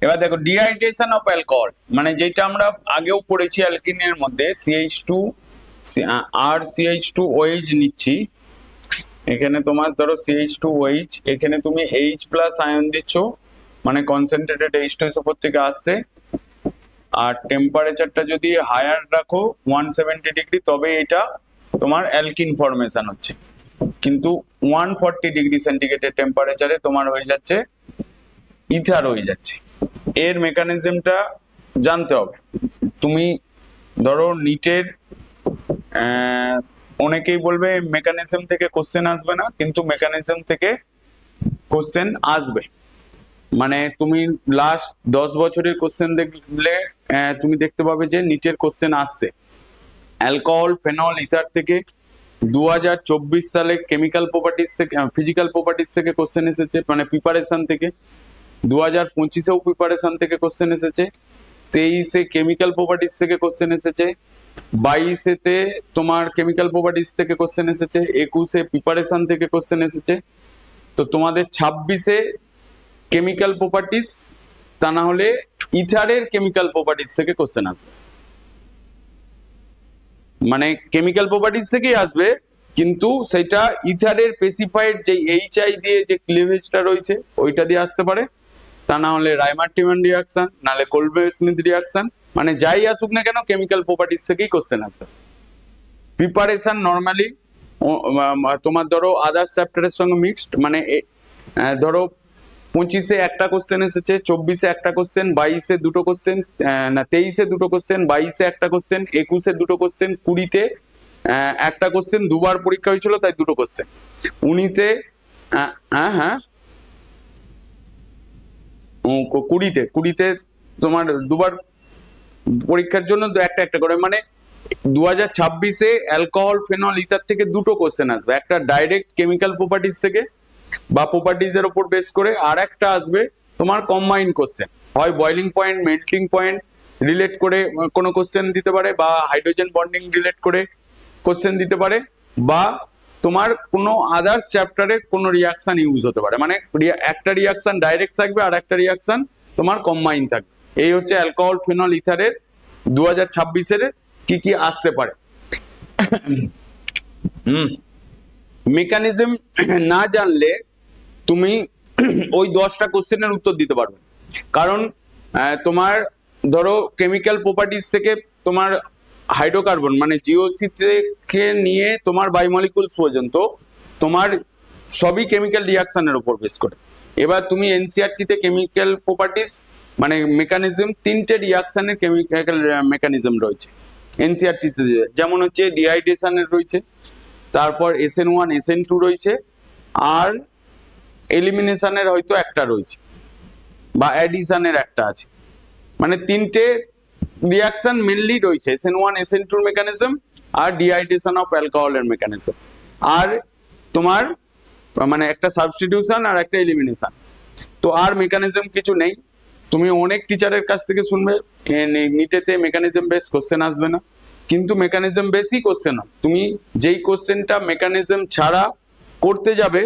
এবার দেখো dehydration of alcohol, মানে যেটা আমরা আগেও পড়েছি অ্যালকিনের মধ্যে CH2 আর CH2OH নিচ্ছি। এখানে তোমার ধরো CH2OH, এখানে তুমি H প্লাস আয়ন দিচ্ছ, মানে কনসেন্ট্রেটেড H2 উপর থেকে আসছে। আর টেম্পারেচারটা যদি হায়ার রাখো 170 ডিগ্রি, তবে এটা তোমার অ্যালকিন ফরমেশন হচ্ছে। কিন্তু 140 ডিগ্রি সেন্টিগ্রেডের টেম্পারেচারে তোমার হয়ে যাচ্ছে ইথার হয়ে যাচ্ছে। এর মেকানিজমটা জানতে হবে। তুমি ধরো নিটের অনেকেই বলবে মেকানিজম থেকে কোশ্চেন আসবে না, কিন্তু মেকানিজম থেকে কোশ্চেন আসবে। মানে তুমি লাস্ট 10 বছরের কোশ্চেন দেখলে তুমি দেখতে পাবে যে নিটের কোশ্চেন আসছে অ্যালকোহল, ফেনল, ইথার থেকে। 2024 সালে কেমিক্যাল প্রপার্টিজ থেকে, ফিজিক্যাল প্রপার্টিজ থেকে কোশ্চেন এসেছে, মানে প্রিপারেশন থেকে। 2025-এও প্রিপারেশন থেকে কোশ্চেন এসেছে। 23-এ কেমিক্যাল প্রপার্টিজ থেকে কোশ্চেন এসেছে। 22-এতে তোমার কেমিক্যাল প্রপার্টিজ থেকে কোশ্চেন এসেছে। 21-এ প্রিপারেশন থেকে কোশ্চেন এসেছে। তো তোমাদের 26-এ কেমিক্যাল প্রপার্টিজ, তা না হলে ইথারের কেমিক্যাল প্রপার্টিজ থেকে কোশ্চেন আসবে। মানে কেমিক্যাল প্রপার্টিজ থেকেই আসবে, কিন্তু সেটা ইথারের স্পেসিফাইড যে HI দিয়ে যে ক্লিভেজটা রয়েছে ওইটা দিয়ে আসতে পারে, তা না হলে রাইমার-টিমান রিঅ্যাকশন, নাহলে কোলবে-স্মিথ রিঅ্যাকশন। মানে যাই আসুক না কেন কেমিক্যাল প্রপার্টিজ থেকেই কোশ্চেন আসবে। প্রিপারেশন নরমালি তোমার ধরো আদার্স চ্যাপ্টারের সঙ্গে মিক্সড, মানে ধরো 25-এ একটা কোশ্চেন এসেছে, 24-এ একটা কোশ্চেন, 22-এ দুটো কোশ্চেন, না 23-এ দুটো কোশ্চেন, 22-এ একটা কোশ্চেন, 21-এ দুটো কোশ্চেন, 20-তে একটা কোশ্চেন, দুবার পরীক্ষা হয়েছিল তাই দুটো কোশ্চেন, 19-এ হ্যাঁ 20-তে তোমার দুবার পরীক্ষার জন্য একটা একটা করে। মানে 2026-এ অ্যালকোহল, ফেনল, ইথার থেকে দুটো কোশ্চেন আসবে, একটা ডাইরেক্ট কেমিক্যাল প্রপার্টিজ থেকে বা প্রপার্টিজ এর উপর বেস করে, আর একটা আসবে তোমার কম্বাইন্ড কোশ্চেন, হয় boiling point, melting point relate করে কোনো কোশ্চেন দিতে পারে, বা হাইড্রোজেন বন্ডিং রিলেট করে কোশ্চেন দিতে পারে, বা তোমার কোনো আদার্স চ্যাপ্টারে কোনো রিয়াকশন ইউজ হতে পারে। মানে একটা রিয়াকশন ডাইরেক্ট থাকবে আর একটা রিয়াকশন তোমার কম্বাইন থাকবে। এই হচ্ছে অ্যালকোহল, ফেনল, ইথারের 2026-এর কি কি আসতে পারে। মেকানিজম না জানলে তুমি ওই 10টা কোশ্চেনের উত্তর দিতে পারবে। কারণ তোমার ধরো কেমিক্যাল প্রপার্টিজ থেকে তোমার হাইড্রোকার্বন, মানে জিওসি থেকে নিয়ে তোমার বায়োমলিকুলস পর্যন্ত তোমার সবই কেমিক্যাল রিয়াকশনের উপর বেস করে। এবার তুমি এনসিইআরটি-তে কেমিক্যাল প্রপার্টিজ মানে মেকানিজম, 3টে রিয়াকশনের কেমিক্যাল মেকানিজম রয়েছে এনসিইআরটি-তে, যেমন হচ্ছে ডিহাইড্রেশনের রয়েছে, তারপর SN1 SN2 রয়েছে, আর এলিমিনেশনের হয়তো একটা রয়েছে, বা অ্যাডিশনের একটা আছে। মানে 3টে রিয়াকশন মেনলি রয়েছে, SN1 SN2 মেকানিজম, আর ডিহাইড্রেশন অফ অ্যালকোহলের মেকানিজম, আর তোমার মানে একটা সাবস্টিটিউশন আর একটা এলিমিনেশন। তো আর মেকানিজম কিছু নেই। তুমি অনেক টিচারের কাছ থেকে শুনবে নিটেতে মেকানিজম বেস কোশ্চেন আসবে না, কিন্তু মেকানিজম বেসই কোশ্চেন হয়। তুমি যেই কোশ্চেনটা মেকানিজম ছাড়া করতে যাবে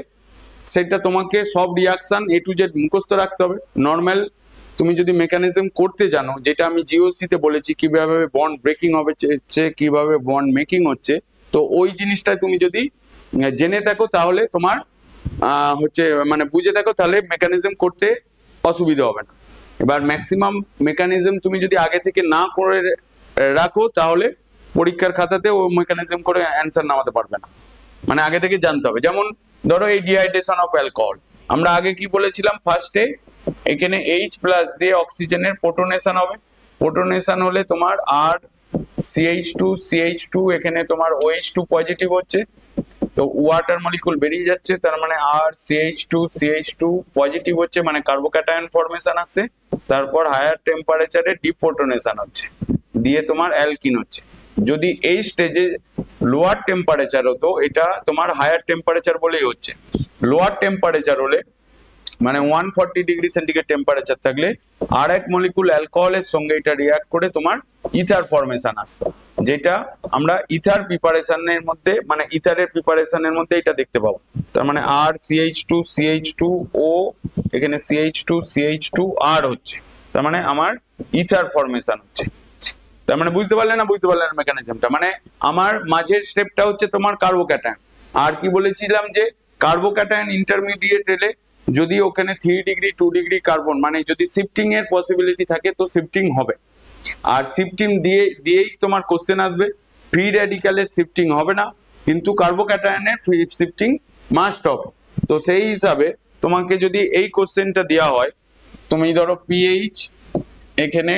সেটা তোমাকে সব রিয়াকশন A to Z মুখস্থ রাখতে হবে। নর্মাল তুমি যদি মেকানিজম করতে জানো, যেটা আমি জিওসিতে বলেছি কিভাবে বন্ড ব্রেকিং হচ্ছে, কিভাবে বন্ড মেকিং হচ্ছে, তো ওই জিনিসটা তুমি যদি জেনে থাকো তাহলে তোমার হচ্ছে মানে বুঝে থাকো, তাহলে মেকানিজম করতে অসুবিধা হবে না। এবার ম্যাক্সিমাম মেকানিজম তুমি যদি আগে থেকে না করে রাখো তাহলে পরীক্ষার খাতাতে ও মেকানিজম করে অ্যান্সার নামাতে পারবে না। মানে আগে থেকে জানতে হবে। যেমন ধরো এই ডিহাইড্রেশন অফ অ্যালকোহল, আমরা আগে কি বলেছিলাম, ফার্স্টে এখানে H প্লাস দিয়ে অক্সিজেনের প্রোটনেশন হবে। প্রোটনেশন হলে তোমার আর CH2 এখানে তোমার OH2 পজিটিভ হচ্ছে, তো ওয়াটার মলিকুল বেরিয়ে যাচ্ছে, তার মানে আর CH2 পজিটিভ হচ্ছে, মানে কার্বোক্যাটায়ন ফরমেশন আসছে। তারপর হায়ার টেম্পারেচারে ডিপ্রোটনেশন হচ্ছে, দিয়ে তোমার অ্যালকিন হচ্ছে। যদি এই স্টেজে লোয়ার টেম্পারেচার হতো, এটা তোমার হায়ার টেম্পারেচার বলেই হচ্ছে। লোয়ার টেম্পারেচার হলে মানে 140 ডিগ্রি সেন্টিগ্রেড টেম্পারেচার থাকলে আর এক মলিকুল অ্যালকোহলের সঙ্গে এটা রিয়াক্ট করে তোমার ইথার ফরমেশন আসতো। যেটা আমরা ইথার প্রিপারেশনের মধ্যে মানে ইথারের প্রিপারেশনের মধ্যে এটা দেখতে পাবো। তার মানে আর CH2 CH2 O এখানে CH2 CH2 R হচ্ছে, তার মানে আমার ইথার ফরমেশন হচ্ছে। তার মানে বুঝতে পারলে না মেকানিজমটা, মানে আমার মাঝের স্টেপটা হচ্ছে তোমার কার্বোক্যাটায়ন। আর কি বলেছিলাম যে কার্বোক্যাটায়ন ইন্টারমিডিয়েট এলে যদি ওখানে 3 ডিগ্রি 2 ডিগ্রি কার্বন মানে যদি শিফটিং এর পসিবিলিটি থাকে তো শিফটিং হবে, আর শিফটিং দিয়েই তোমার কোশ্চেন আসবে। ফ্রি র্যাডিক্যালের শিফটিং হবে না, কিন্তু কার্বোক্যাটায়নের শিফটিং মাস্ট হবে। তো সেই হিসাবে তোমাকে যদি এই কোশ্চেনটা দেওয়া হয়, তুমি ধরো পিএইচ এখানে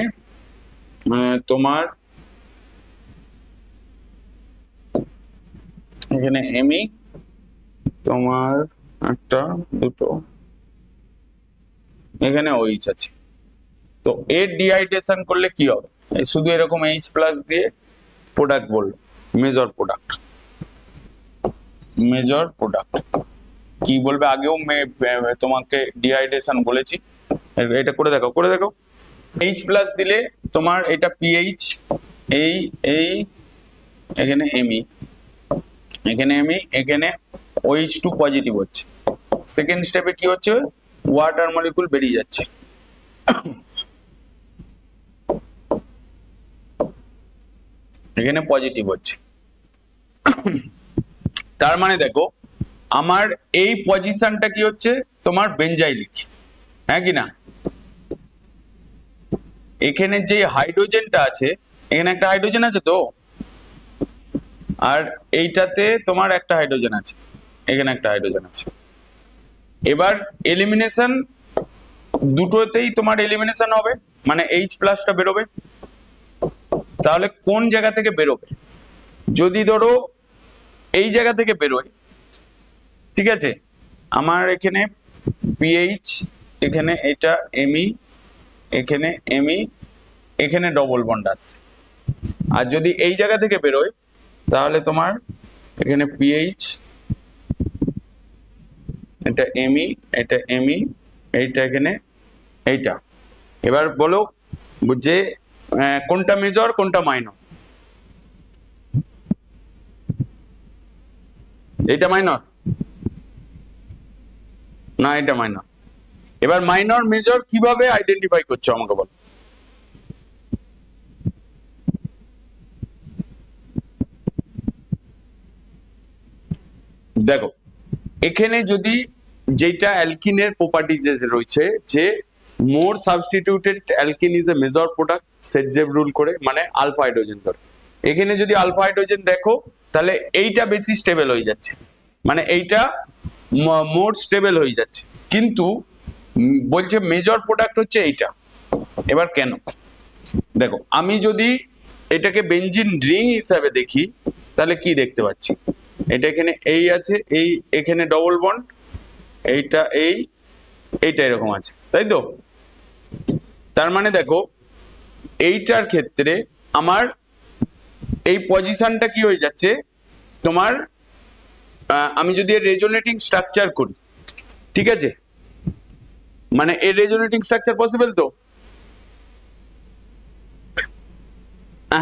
তোমার এখানে এমই তোমার একটা দুটো এখানে ওইচ আছে, তো এর ডিহাইড্রেশন করলে কি হবে? শুধু এরকম H প্লাস দিয়ে প্রোডাক্ট বললো, মেজর প্রোডাক্ট কি বলবে? আগেও তোমাকে ডিহাইড্রেশন বলেছি, এটা করে দেখো H প্লাস দিলে তোমার এটা পিএইচ, এই এখানে এমই এখানে OH2 পজিটিভ হচ্ছে। সেকেন্ড স্টেপে কি হচ্ছে? ওয়াটার মলিকুল বেরিয়ে যাচ্ছে, এখানে পজিটিভ হচ্ছে। তার মানে দেখো আমার এই পজিশনটা কি হচ্ছে? তোমার বেঞ্জাইলিক, হ্যাঁ কি না? এখানে যে হাইড্রোজেনটা আছে, এখানে একটা হাইড্রোজেন আছে তো, আর এইটাতে তোমার একটা হাইড্রোজেন আছে, এখানে একটা হাইড্রোজেন আছে। এবার এলিমিনেশন দুটোতেই তোমার এলিমিনেশন হবে, মানে H প্লাসটা বেরোবে। তাহলে কোন জায়গা থেকে বেরোবে? যদি ধরো এই জায়গা থেকে বেরোয়, ঠিক আছে, আমার এখানে পিএইচ, এখানে এটা এমই, এখানে এমই, এখানে ডবল বন্ড আসছে। আর যদি এই জায়গা থেকে বেরোয় তাহলে তোমার এখানে পিএইচ, এটা এমই, এটা এমই, এইটা এখানে এইটা। এবার বলো যে কোনটা মেজর কোনটা মাইনর? এটা মাইনর না এটা মাইনর? এবার মাইনর মেজর কিভাবে আইডেন্টিফাই করছো আমাকে বলো। দেখো এখানে যদি যেটা অ্যালকিনের প্রপার্টিজ রয়েছে যে more substituted alkene is a major product, Saytzeff rule করে, মানে আলফা হাইড্রোজেন ধরে। এখানে যদি আলফা হাইড্রোজেন দেখো তাহলে এইটা বেশি স্টেবল হয়ে যাচ্ছে, মানে এইটা মোর স্টেবল হয়ে যাচ্ছে, কিন্তু বলছে মেজর প্রোডাক্ট হচ্ছে এইটা। এবার কেন? দেখো আমি যদি এটাকে বেনজিন রিং হিসাবে দেখি তাহলে কি দেখতে পাচ্ছি? এটা এখানে এই আছে, এই এখানে ডবল বন্ড, এইটা এইটা এরকম আছে, তাই তো? তার মানে দেখো এইটার ক্ষেত্রে আমার এই পজিশনটা কি হয়ে যাচ্ছে তোমার, আমি যদি এর রেজোনেটিং স্ট্রাকচার করি, ঠিক আছে, মানে এর রেজোনেটিং স্ট্রাকচার পসিবল তো?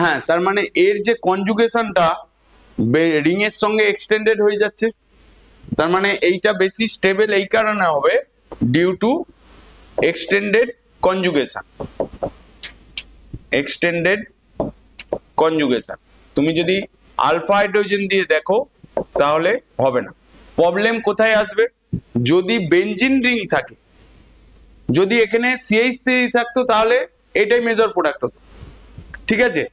হ্যাঁ, তার মানে এর যে কনজুগেশনটা রিং এর সঙ্গে এক্সটেন্ডেড হয়ে যাচ্ছে, তার মানে এইটা বেশি স্টেবল এই কারণে হবে ডিউ টু এক্সটেন্ডেড কনজুগেশন। তুমি যদি আলফা হাইড্রোজেন দিয়ে দেখো তাহলে হবে না। প্রবলেম কোথায় আসবে? যদি বেনজিন রিং থাকে, যদি এখানে CH3 থাকতো তাহলে এটাই মেজর প্রোডাক্ট হতো, ঠিক আছে?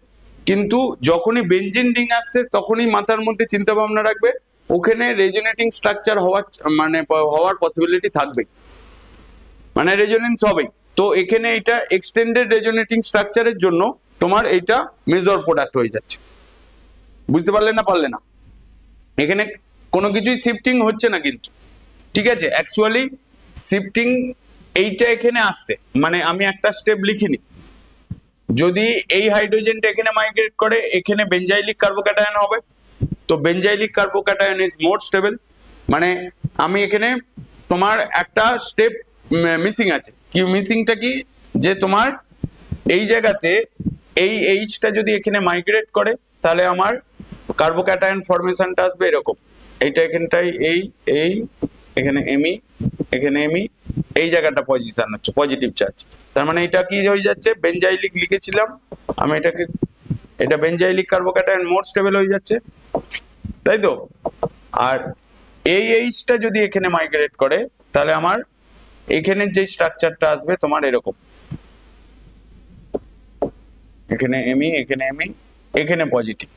কিন্তু যখনই বেনজিন রিং আসছে তখনই মাথার মধ্যে চিন্তা ভাবনা রাখবে ওখানে রেজোনেটিং স্ট্রাকচার হওয়ার পসিবিলিটি থাকবে, মানে রেজোনেন্স হবে। তো এখানে এটা এক্সটেন্ডেড রেজোনেটিং স্ট্রাকচারের জন্য তোমার এইটা মেজর প্রোডাক্ট হয়ে যাচ্ছে। বুঝতে পারলে না? এখানে কোনো কিছুই শিফটিং হচ্ছে না কিন্তু, ঠিক আছে? অ্যাকচুয়ালি শিফটিং এইটা এখানে আসছে, মানে আমি একটা স্টেপ লিখিনি। যদি এই হাইড্রোজেনটা এখানে মাইগ্রেট করে, এখানে বেঞ্জাইলিক কার্বোক্যাটায়ন হবে, তো বেঞ্জাইলিক কার্বোক্যাটায়ন ইজ মোর স্টেবল, মানে আমি এখানে তোমার একটা স্টেপ মিসিং আছে। কি মিসিংটা কি? যে তোমার এই জায়গাতে এই এইচটা যদি এখানে মাইগ্রেট করে তাহলে আমার কার্বোক্যাটায়ন ফরমেশনটা আসবে এরকম, এইটা এখানটাই এই এখানে এমই, এখানে এমই, এই জায়গাটা পজিশন হচ্ছে পজিটিভ চার্জ। তার মানে এটা কি হয়ে যাচ্ছে, বেঞ্জাইলিক লিখেছিলাম আমি এটাকে, এটা বেঞ্জাইলিক কার্বোক্যাটায়ন মোর স্টেবল হয়ে যাচ্ছে, তাই তো। আর এই এইচটা যদি এখানে মাইগ্রেট করে তাহলে আমার এখানে যে স্ট্রাকচারটা আসবে তোমার এরকম, এখানে এমই, এখানে এমই, এখানে পজিটিভ।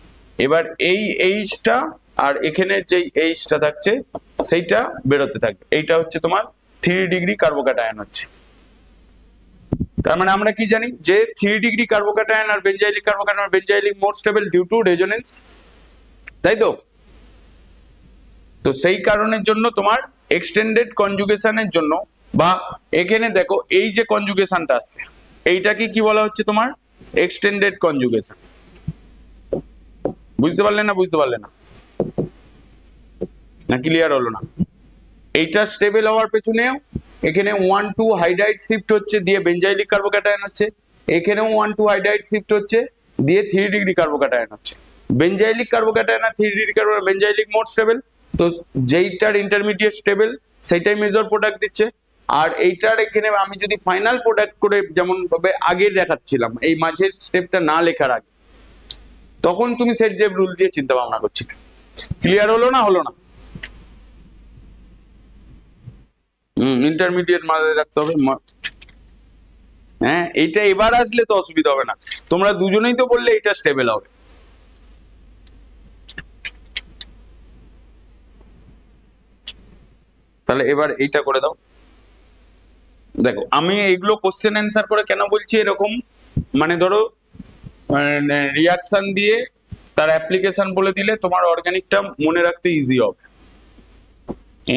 এবার এই এইচটা আর এখানে যে এইচটা থাকছে সেইটা বেরোতে থাকবে, এইটা হচ্ছে তোমার 3 ডিগ্রি কার্বোক্যাটায়ন হচ্ছে। তার মানে আমরা কি জানি যে 3 ডিগ্রি কার্বোক্যাটায়ন আর benzylic carbocation, benzylic more stable due to resonance, তাই তো। তো সেই কারণের জন্য তোমার এক্সটেন্ডেড কনজুগেশনের জন্য, বা এখানে দেখো এই যে কনজুগেশনটা আসছে এইটাকে কি বলা হচ্ছে তোমার এক্সটেন্ডেড কনজুগেশন। বুঝতে পারলে না, বুঝতে পারলে না, না ক্লিয়ার হলো না? এইটা স্টেবল হওয়ার পেছনেও এখানে 1,2 হাইড্রাইড শিফট হচ্ছে, দিয়ে বেঞ্জাইলিক কার্বোক্যাটায়ন হচ্ছে, এখানেও 1,2 হাইড্রাইড শিফট হচ্ছে, দিয়ে 3 ডিগ্রি কার্বোক্যাটায়ন হচ্ছে। বেঞ্জাইলিক কার্বোক্যাটায়ন আর 3 degree carbocation, benzylic more stable, তো যেইটার ইন্টারমিডিয়েট স্টেবল সেইটাই মেজর প্রোডাক্ট দিচ্ছে। আর এইটার এখানে আমি যদি ফাইনাল প্রোডাক্ট করে যেমন ভাবে আগে দেখাচ্ছিলাম, এই মাঝের স্টেপটা না লেখার আগে, তখন তুমি সেট জেব রুল দিয়ে চিন্তা ভাবনা করছিলে। ক্লিয়ার হলো না, হলো না? ইন্টারমিডিয়েট মাথায় রাখতে হবে। হ্যাঁ, এইটা এবার আসলে তো অসুবিধা হবে না, তোমরা দুজনেই তো বললে এটা স্টেবল হবে। তাহলে এবার এইটা করে দাও। দেখো আমি এইগুলো কোশ্চেন অ্যান্সার করে কেন বলছি এরকম, মানে ধরো রিয়াকশন দিয়ে তার অ্যাপ্লিকেশন বলে দিলে তোমার অর্গানিকটা মনে রাখতে ইজি হবে।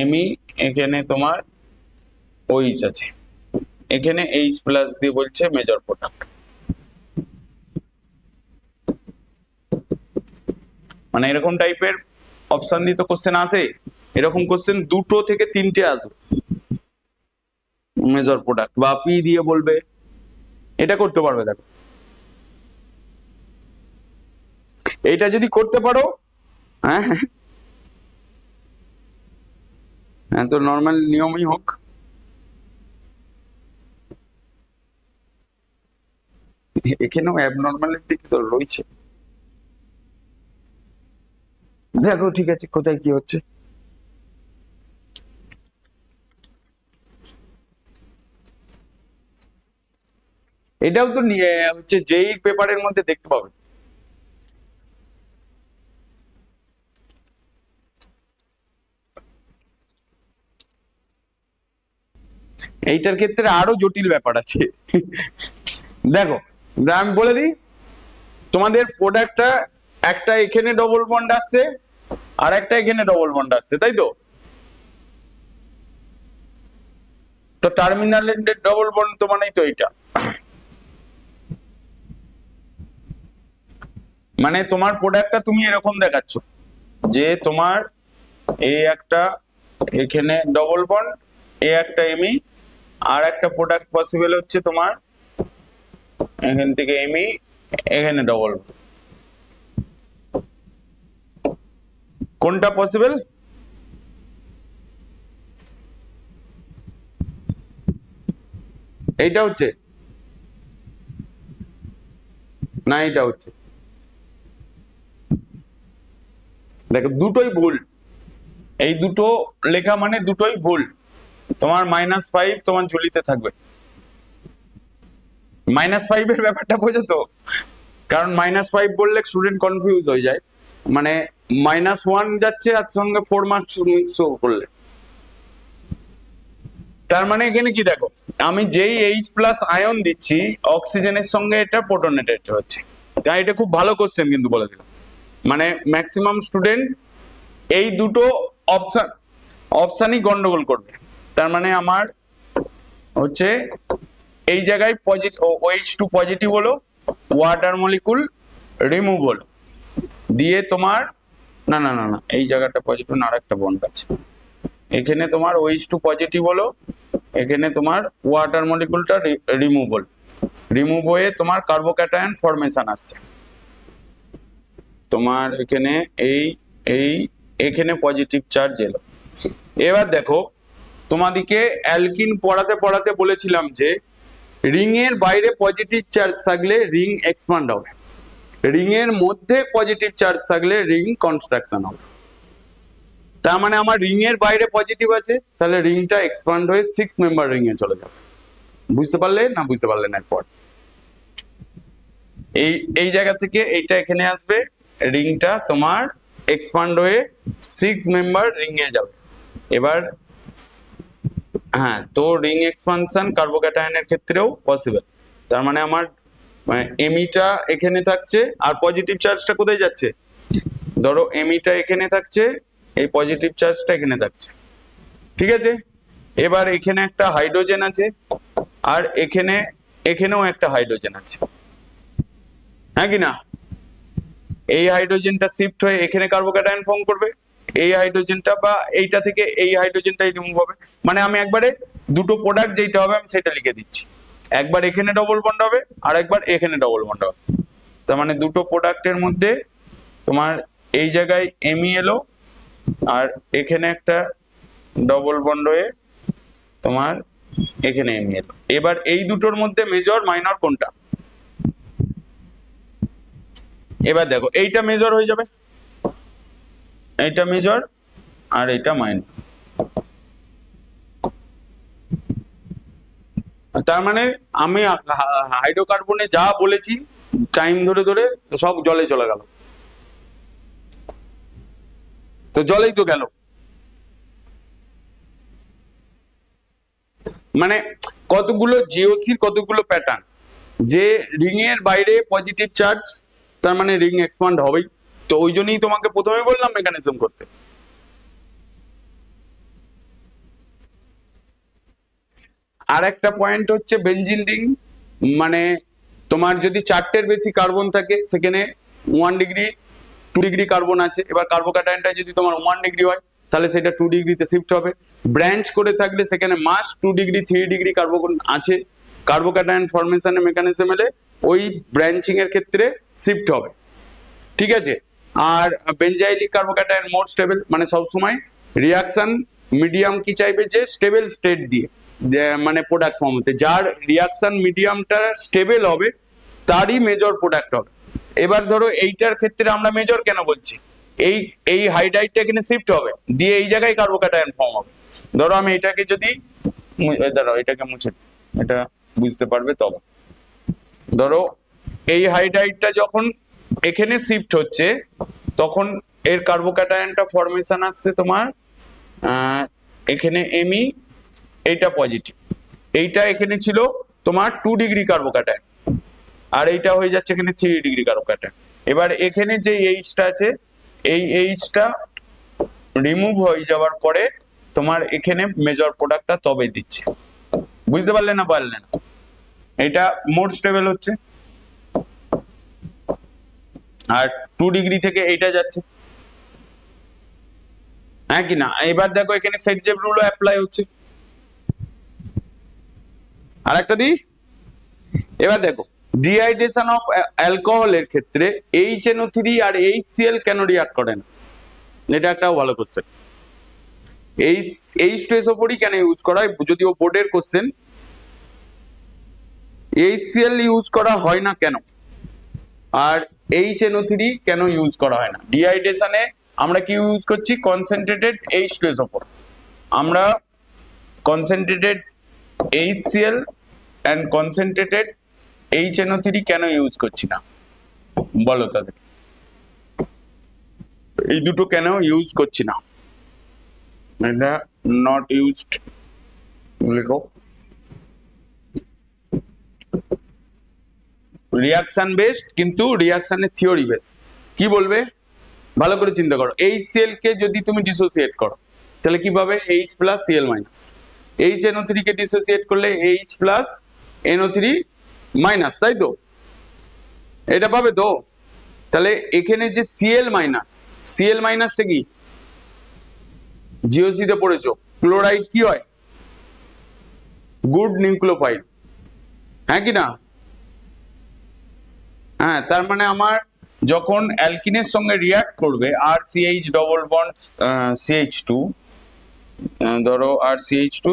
এমই, এখানে তোমার ওইচ আছে, এখানে এইচ প্লাস দিয়ে বলছে মেজর প্রোডাক্ট। মানে এরকম টাইপের অপশন দিয়ে তো কোশ্চেন আসে, এরকম কোশ্চেন 2 থেকে 3টে আসবে। মেজর প্রোডাক্ট বা পি দিয়ে বলবে, এটা করতে পারবে। দেখো এইটা যদি করতে পারো, হ্যাঁ হ্যাঁ, তো নর্মাল নিয়মই হোক। এখানেও অ্যাবনর্মালিটি তো রয়েছে। দেখো ঠিক আছে, কোথায় কি হচ্ছে। এটাও তো নিয়ে হচ্ছে যেই পেপারের মধ্যে দেখতে পাবে। এইটার ক্ষেত্রে আরো জটিল ব্যাপার আছে। দেখো আমি বলে দিই, তোমাদের প্রোডাক্টটা একটা এখানে ডবল বন্ড আসছে আর একটা এখানে ডবল বন্ড আসছে, তাই তো। তো টার্মিনাল এন্ডের ডবল বন্ড তো মানেই তো এইটা, মানে তোমার প্রোডাক্টটা তুমি এরকম দেখাচ্ছ যে তোমার এই একটা এখানে ডবল বন্ড, এই একটা এমি, আর একটা প্রোডাক্ট পসিবল হচ্ছে তোমার এখান থেকে এমি, এখানে ডবল। কোনটা পসিবল? এইটা হচ্ছে না, এইটা হচ্ছে। দেখো দুটোই ভুল, এই দুটো লেখা মানে দুটোই ভুল। তোমার -5 তোমার ঝুলিতে থাকবে। -5 এর ব্যাপারটা বোঝো তো, কারণ -5 বললে স্টুডেন্ট কনফিউজ হয়ে যায়, মানে -1 যাচ্ছে আর সঙ্গে 4 মার্কস মিক্স করলে। তার মানে এখানে কি দেখো, আমি যেই H প্লাস আয়ন দিচ্ছি অক্সিজেনের সঙ্গে এটা প্রোটনেটেড হচ্ছে। তাই এটা খুব ভালো কোশ্চেন কিন্তু বলে দিলাম, মানে ম্যাক্সিমাম স্টুডেন্ট এই দুটো অপশনই গন্ডগোল করবে। তার মানে আমার হচ্ছে এই জায়গায় OH2 পজিটিভ হলো, ওয়াটার মলিকুল রিমুভ হলো, দিয়ে তোমার না না না না এই জায়গাটা পজিটিভ না, আরেকটা বন্ড আছে এখানে, তোমার OH2 পজিটিভ হলো, এখানে তোমার ওয়াটার মলিকুলটা রিমুভ হয়ে তোমার কার্বোক্যাটায়ন ফরমেশন আসছে। তোমার এখানে এই এই এখানে পজিটিভ চার্জ এলো। এবার দেখো তোমাদিকে অ্যালকিন পড়াতে পড়াতে বলেছিলাম যে রিং এর বাইরে পজিটিভ চার্জ থাকলে রিং এক্সপান্ড হবে, রিং এর মধ্যে পজিটিভ চার্জ থাকলে রিং কনস্ট্রাকশন হবে। তার মানে আমার রিং এর বাইরে পজিটিভ আছে, তাহলে রিংটা এক্সপান্ড হয়ে 6 মেম্বার রিং এ চলে যাবে। বুঝতে পারলে না? বুঝতে পারলে না? এরপর এই জায়গা থেকে এইটা এখানে আসবে, রিংটা তোমার এক্সপান্ড হয়ে 6 মেম্বার রিং এ যাবে। এবার হ্যাঁ, তো রিং এক্সপানশন কার্বোক্যাটায়নের ক্ষেত্রেও পসিবল। তার মানে আমার এমিটা এখানে থাকছে আর পজিটিভ চার্জটা কোথায় যাচ্ছে? ধরো এমিটা এখানে থাকছে, এই পজিটিভ চার্জটা এখানে থাকছে, ঠিক আছে? এবার এখানে একটা হাইড্রোজেন আছে আর এখানেও একটা হাইড্রোজেন আছে, হ্যাঁ কি না? এই হাইড্রোজেনটা শিফট হয়ে এখানে কার্বোক্যাটায়ন ফর্ম করবে, এই হাইড্রোজেনটা বা এইটা থেকে এই হাইড্রোজেনটাই রিমুভ হবে। মানে আমি একবারে দুটো প্রোডাক্ট যেটা হবে আমি সেটা লিখে দিচ্ছি, একবার এখানে ডবল বন্ড হবে আর একবার এখানে ডবল বন্ড হবে। তার মানে দুটো প্রোডাক্টের মধ্যে তোমার এই জায়গায় এমি এলো আর এখানে একটা ডবল বন্ড হয়ে তোমার এখানে এমি এলো। এবার এই দুটোর মধ্যে মেজর মাইনর কোনটা? এবার দেখো এইটা মেজর হয়ে যাবে, এইটা মেজর আর এইটা মাইনর। তার মানে আমি হাইড্রোকার্বনে যা বলেছি টাইম ধরে ধরে সব জলে চলে গেল, তো জলেই তো গেল। মানে কতগুলো জিওসির কতগুলো প্যাটার্ন, যে রিং এর বাইরে পজিটিভ চার্জ, তার মানে রিং এক্সপান্ড হবেই। তো ওই জন্যই তোমাকে প্রথমে বললাম মেকানিজম করতে। আর একটা পয়েন্ট হচ্ছে বেনজিন রিং, মানে তোমার যদি 4টের বেশি কার্বন থাকে সেখানে 1 ডিগ্রি 2 ডিগ্রি কার্বন আছে। এবার কার্বোক্যাটায়নটা যদি তোমার 1 ডিগ্রি হয় তাহলে সেটা 2 ডিগ্রিতে শিফট হবে। ব্রাঞ্চ করে থাকলে সেখানে মাস 2 ডিগ্রি 3 ডিগ্রি কার্বন আছে, কার্বোক্যাটায়ন ফরমেশনের মেকানিজম এলে ওই ব্রাঞ্চিং এর ক্ষেত্রে শিফট হবে, ঠিক আছে? আর বেনজাইলিক কার্বোক্যাটায়ন মোর স্টেবল, মানে সবসময় রিয়াকশন মিডিয়াম কি চাইবে? যে স্টেবল স্টেট দিয়ে মানে প্রোডাক্ট ফর্ম হতে, যার রিয়াকশন মিডিয়ামটা স্টেবল হবে তারই মেজর প্রোডাক্ট হবে। এবার ধরো এইটার ক্ষেত্রে আমরা মেজর কেন বলছি? এই হাইড্রাইডটা এখানে শিফট হবে দিয়ে এই জায়গায় কার্বোক্যাটায়ন ফর্ম হবে। ধরো আমি এটাকে যদি দাঁড়াও এটাকে মুছে, এটা বুঝতে পারবে তবে। ধরো এই হাইড্রাইডটা যখন এখানে শিফট হচ্ছে তখন এর কার্বোক্যাটায়নটা ফরমেশন আসছে তোমার এখানে এমি, এইটা পজিটিভ, এইটা এখানে ছিল তোমার 2 ডিগ্রি কার্বোক্যাটায়ন আর এইটা হয়ে যাচ্ছে এখানে 3 ডিগ্রি কার্বোক্যাটায়ন। এবার এখানে যে এইচটা আছে এই এইচটা রিমুভ হয়ে যাওয়ার পরে তোমার এখানে মেজর প্রোডাক্টটা তবে দিচ্ছে। বুঝতে পারলে না? পারলে না? এটা মোর স্টেবল হচ্ছে আর 2 ডিগ্রি থেকে এইটা যাচ্ছে, হ্যাঁ কি না? এবার দেখো এখানে সেটজেব রুলও অ্যাপ্লাই হচ্ছে। আর একটা দিই, এবার দেখো ডিহাইড্রেশন অফ অ্যালকোহলের ক্ষেত্রে HNO3 আর HCl কেন রিঅ্যাক্ট করে না? এটা একটা ভালো কোশ্চেন। H2SO4 কেন ইউজ করা হয়? যদিও বোর্ডের কোশ্চেন। HCl ইউজ করা হয় না কেন? আর HNO3 কেন ইউজ করা হয় না? ডিহাইড্রেশনে আমরা কি ইউজ করছি? Concentrated H2SO4। আমরা concentrated HCl and concentrated HNO3 কেন ইউজ করছি না বলো তাদের? এই দুটো কেন ইউজ করছি না? এটা নট ইউজড লেখো। রিয়াকশন বেসড কিন্তু রিয়াকশনের থিওরি বেস। কি বলবে ভালো করে চিন্তা করো। HCl কে যদি তুমি ডিসোসিয়েট করো তাহলে কি পাবে? H plus Cl minus. HNO3 কে ডিসোসিয়েট করলে H প্লাস NO3 মাইনাস, তাই তো? এটা পাবে তো? তাহলে এখানে যে Cl মাইনাসটা কি? জিওসি তে পড়েছো, ক্লোরাইড কি হয়? গুড নিউক্লিওফাইল, হ্যাঁ কি না? হ্যাঁ, তার মানে আমার যখন অ্যালকিনের সঙ্গে রিয়াক্ট করবে আর সিএইচ ডবল বন্ড CH2, ধরো আর CH2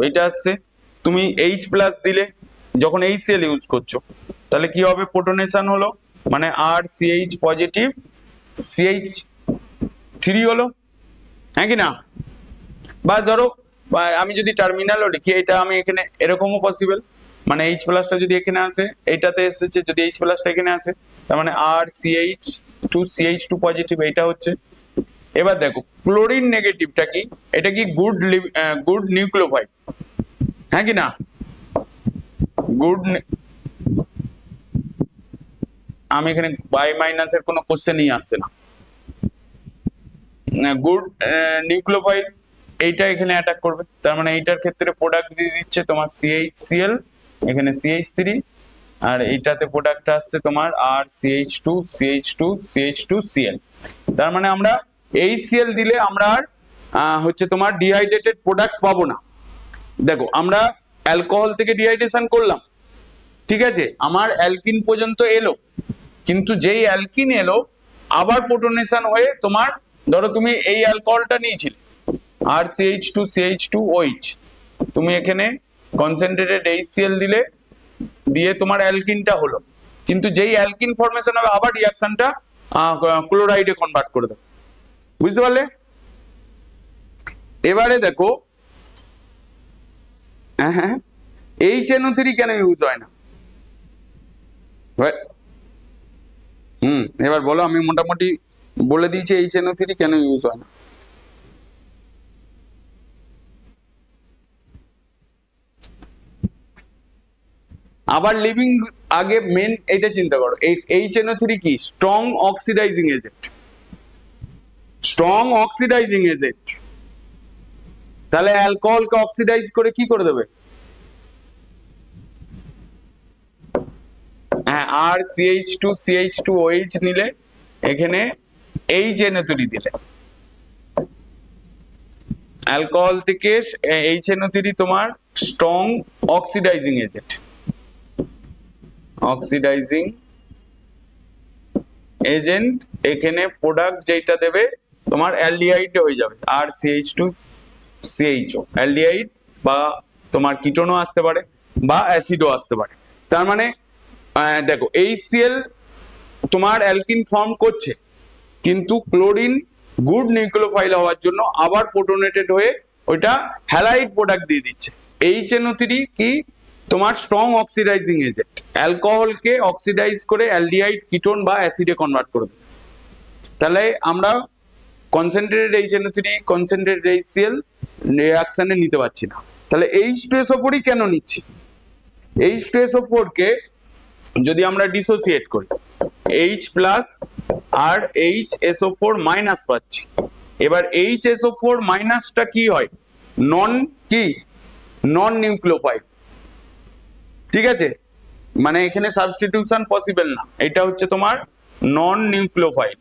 এটা আসছে, তুমি H প্লাস দিলে যখন HCl ইউজ করছো, তাহলে কি হবে, প্রোটনেশন হলো, মানে আর CH পজিটিভ CH3 হলো, হ্যাঁ কি না? বা ধরো আমি যদি টার্মিনালও লিখি, এটা আমি এখানে এরকমও পসিবল, মানে H প্লাসটা যদি এখানে আসে, এইটাতে এসেছে, যদি H প্লাসটা এখানে আসে, তার মানে আর CH2 পজিটিভ, এইটা হচ্ছে। এবার দেখো ক্লোরিন নেগেটিভটা কি, এটা কি গুড নিউক্লিওফাইল, হ্যাঁ কি না? গুড, আমি এখানে বাই মাইনাসের কোনো কোশ্চেনই আসছে না, গুড নিউক্লিওফাইল, এইটা এখানে অ্যাটাক করবে, তার মানে এইটার ক্ষেত্রে প্রোডাক্ট দিয়ে দিচ্ছে তোমার CHCl, এখানে CH3, আর এইটাতে প্রোডাক্ট আসছে তোমার আর CH2Cl, তার মানে আমরা HCl দিলে আমরা আর হচ্ছে তোমার ডিহাইড্রেটেড প্রোডাক্ট পাবো না। দেখো আমরা অ্যালকোহল থেকে ডিহাইড্রেশন করলাম, ঠিক আছে, আমার অ্যালকিন পর্যন্ত এলো, কিন্তু যেই অ্যালকিন এলো আবার প্রোটনেশন হয়ে তোমার, ধরো তুমি এই অ্যালকোহলটা নিয়েছিলে আর CH2CH2OH, তুমি এখানে কনসেন্ট্রেটেড HCl দিলে, দিয়ে তোমার অ্যালকিনটা হলো, কিন্তু যেই অ্যালকিন ফরমেশন হবে আবার রিঅ্যাকশনটা ক্লোরাইডে কনভার্ট করে দেবে, বুঝতে পারলে? এবারে দেখো হ্যাঁ HNO3 কেন ইউজ হয় না? এবার বলো, আমি মোটামুটি বলে দিয়েছি HNO3 কেন ইউজ হয় না। আবার লিভিং আগে মেন এটা চিন্তা করো, এই HNO3 কি স্ট্রং অক্সিডাইজিং এজেন্ট, তাহলে অ্যালকোহলকে অক্সিডাইজ করে কি করে দেবে? হ্যাঁ, আর CH2CH2OH নিলে, এখানে HNO3 দিলে, অ্যালকোহল থেকে HNO3 তোমার স্ট্রং অক্সিডাইজিং এজেন্ট, এখানে প্রোডাক্ট যেটা দেবে তোমার অ্যালডিহাইড হয়ে যাবে, আর CH2CHO অ্যালডিহাইড, বা তোমার কিটোনও আসতে পারে বা অ্যাসিডও আসতে পারে। তার মানে দেখো HCl তোমার অ্যালকিন ফর্ম করছে, কিন্তু ক্লোরিন গুড নিউক্লিওফাইল হওয়ার জন্য আবার প্রোটোনেটেড হয়ে ওইটা হ্যালাইড প্রোডাক্ট দিয়ে দিচ্ছে। HNO3 কি তোমার স্ট্রং অক্সিডাইজিং এজেন্ট, অ্যালকোহলকে অক্সিডাইজ করে অ্যালডিহাইড, কিটোন বা অ্যাসিডে কনভার্ট করে দেবে। তাহলে আমরা কনসেন্ট্রেটেড HNO3 কনসেন্ট্রেটেড HCl রিঅ্যাকশনে নিতে পারছি না, তাহলে H2SO4 কেন নিচ্ছি? H2SO4 কে যদি আমরা ডিসোসিয়েট করি, H প্লাস আর HSO4 মাইনাস পাচ্ছি। এবার HSO4 মাইনাসটা কি হয়, নন নিউক্লিওফাইল, ঠিক আছে, মানে এখানে সাবস্টিটিউশন পসিবল না, এটা হচ্ছে তোমার non nucleophile,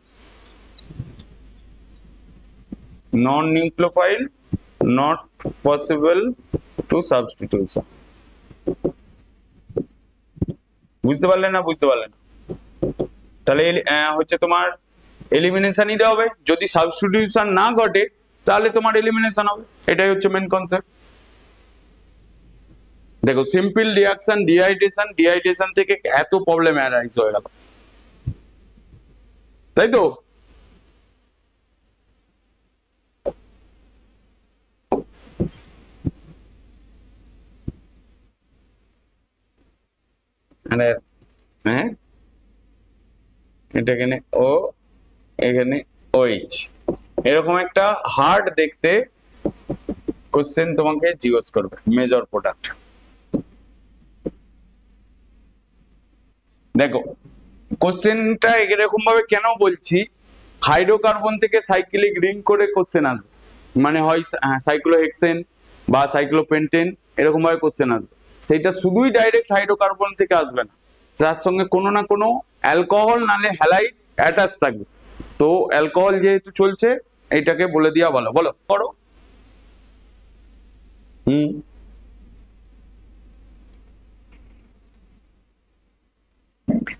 not possible to substitution. বুঝতে পারলে না? তাহলে হচ্ছে তোমার এলিমিনেশন নিতে হবে, যদি সাবস্টিটিউশন না ঘটে তাহলে তোমার এলিমিনেশন হবে, এটাই হচ্ছে মেন কনসেপ্ট। দেখো সিম্পল রিঅ্যাকশন ডিহাইড্রেশন থেকে এত প্রবলেম অ্যারাইজ হয়ে গেল, তাই তো? মানে হ্যাঁ, এটা এখানে ও, এখানে OH, এরকম একটা হার্ড দেখতে কোশ্চেন তোমাকে জিজ্ঞেস করবে, মেজর প্রোডাক্ট। দেখো কোশ্চেনটা এরকম ভাবে কেন বলছি, হাইড্রোকার্বন থেকে সাইক্লিক রিং করে কোশ্চেন আসবে, মানে হয় সাইক্লোহেক্সেন বা সাইক্লোপেন্টেন, এরকম ভাবে কোশ্চেন আসবে, সেটা শুধুই ডাইরেক্ট হাইড্রোকার্বন থেকে আসবে না, তার সঙ্গে কোনো না কোনো অ্যালকোহল নালে হ্যালাইড অ্যাটাচ থাকবে। তো অ্যালকোহল যেহেতু চলছে, এটাকে বলে দেওয়া ভালো, বলো করো।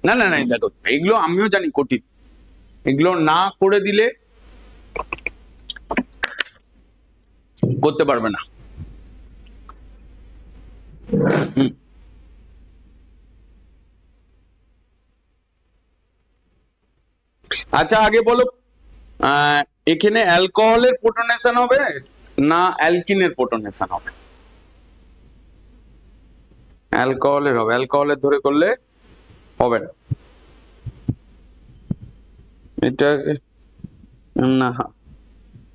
না না না, দেখো এগুলো আমিও জানি কঠিন, এগুলো না করে দিলে করতে পারবে না। আচ্ছা আগে বলো, এখানে অ্যালকোহলের প্রোটনেশন হবে না অ্যালকিনের প্রোটনেশন হবে? অ্যালকোহলের হবে, অ্যালকোহলের ধরে করলে হবে না এটা, না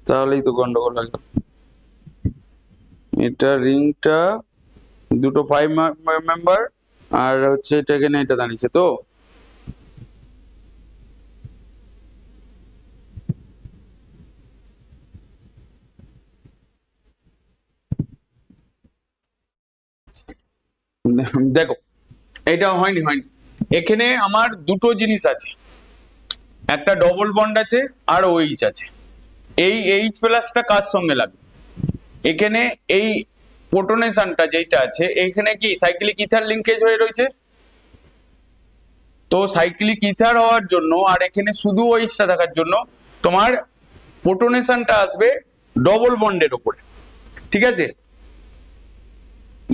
তাহলেই তো গন্ডগোল লাগবে। এটা রিংটা দুটো 5 মেম্বার আর হচ্ছে এটা এখানে এটা দাঁড়িয়েছে তো। দেখো এটা হয়নি হয়নি, এখানে আমার দুটো জিনিস আছে, একটা ডবল বন্ড আছে আর ওইচ আছে। এই এইচ প্লাসটা কার সঙ্গে লাগবে? এখানে এই প্রোটনেশনটা যেটা আছে এখানে কি সাইক্লিক ইথার লিঙ্কেজ হয়ে রয়েছে, তো সাইক্লিক ইথার হওয়ার জন্য আর এখানে শুধু ওইচটা থাকার জন্য তোমার প্রোটনেশনটা আসবে ডবল বন্ডের উপরে, ঠিক আছে?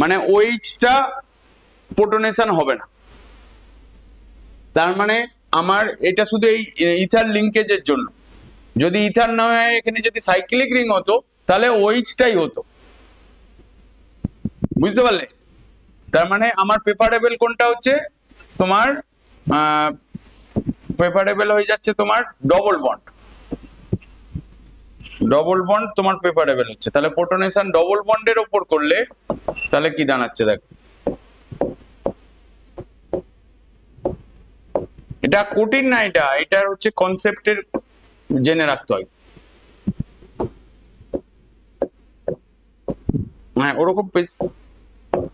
মানে ওইচটা প্রোটনেশন হবে না, তার মানে আমার এটা শুধু এই ইথার লিঙ্কেজের জন্য। যদি ইথার না হয় এখানে যদি সাইক্লিক রিং হতো তাহলে ওইচটাই হতো, বুঝতে পারলে? তার মানে আমার প্রেফারেবল কোনটা হচ্ছে তোমার, প্রেফারেবল হয়ে যাচ্ছে তোমার ডবল বন্ড, ডবল বন্ড তোমার প্রেফারেবল হচ্ছে। তাহলে প্রোটনেশন ডবল বন্ডের ওপর করলে তাহলে কি দাঁড়াচ্ছে দেখো, এটা কঠিন না, এটা এটা হচ্ছে কনসেপ্টের জেনে রাখতে হয়। হ্যাঁ ওরকম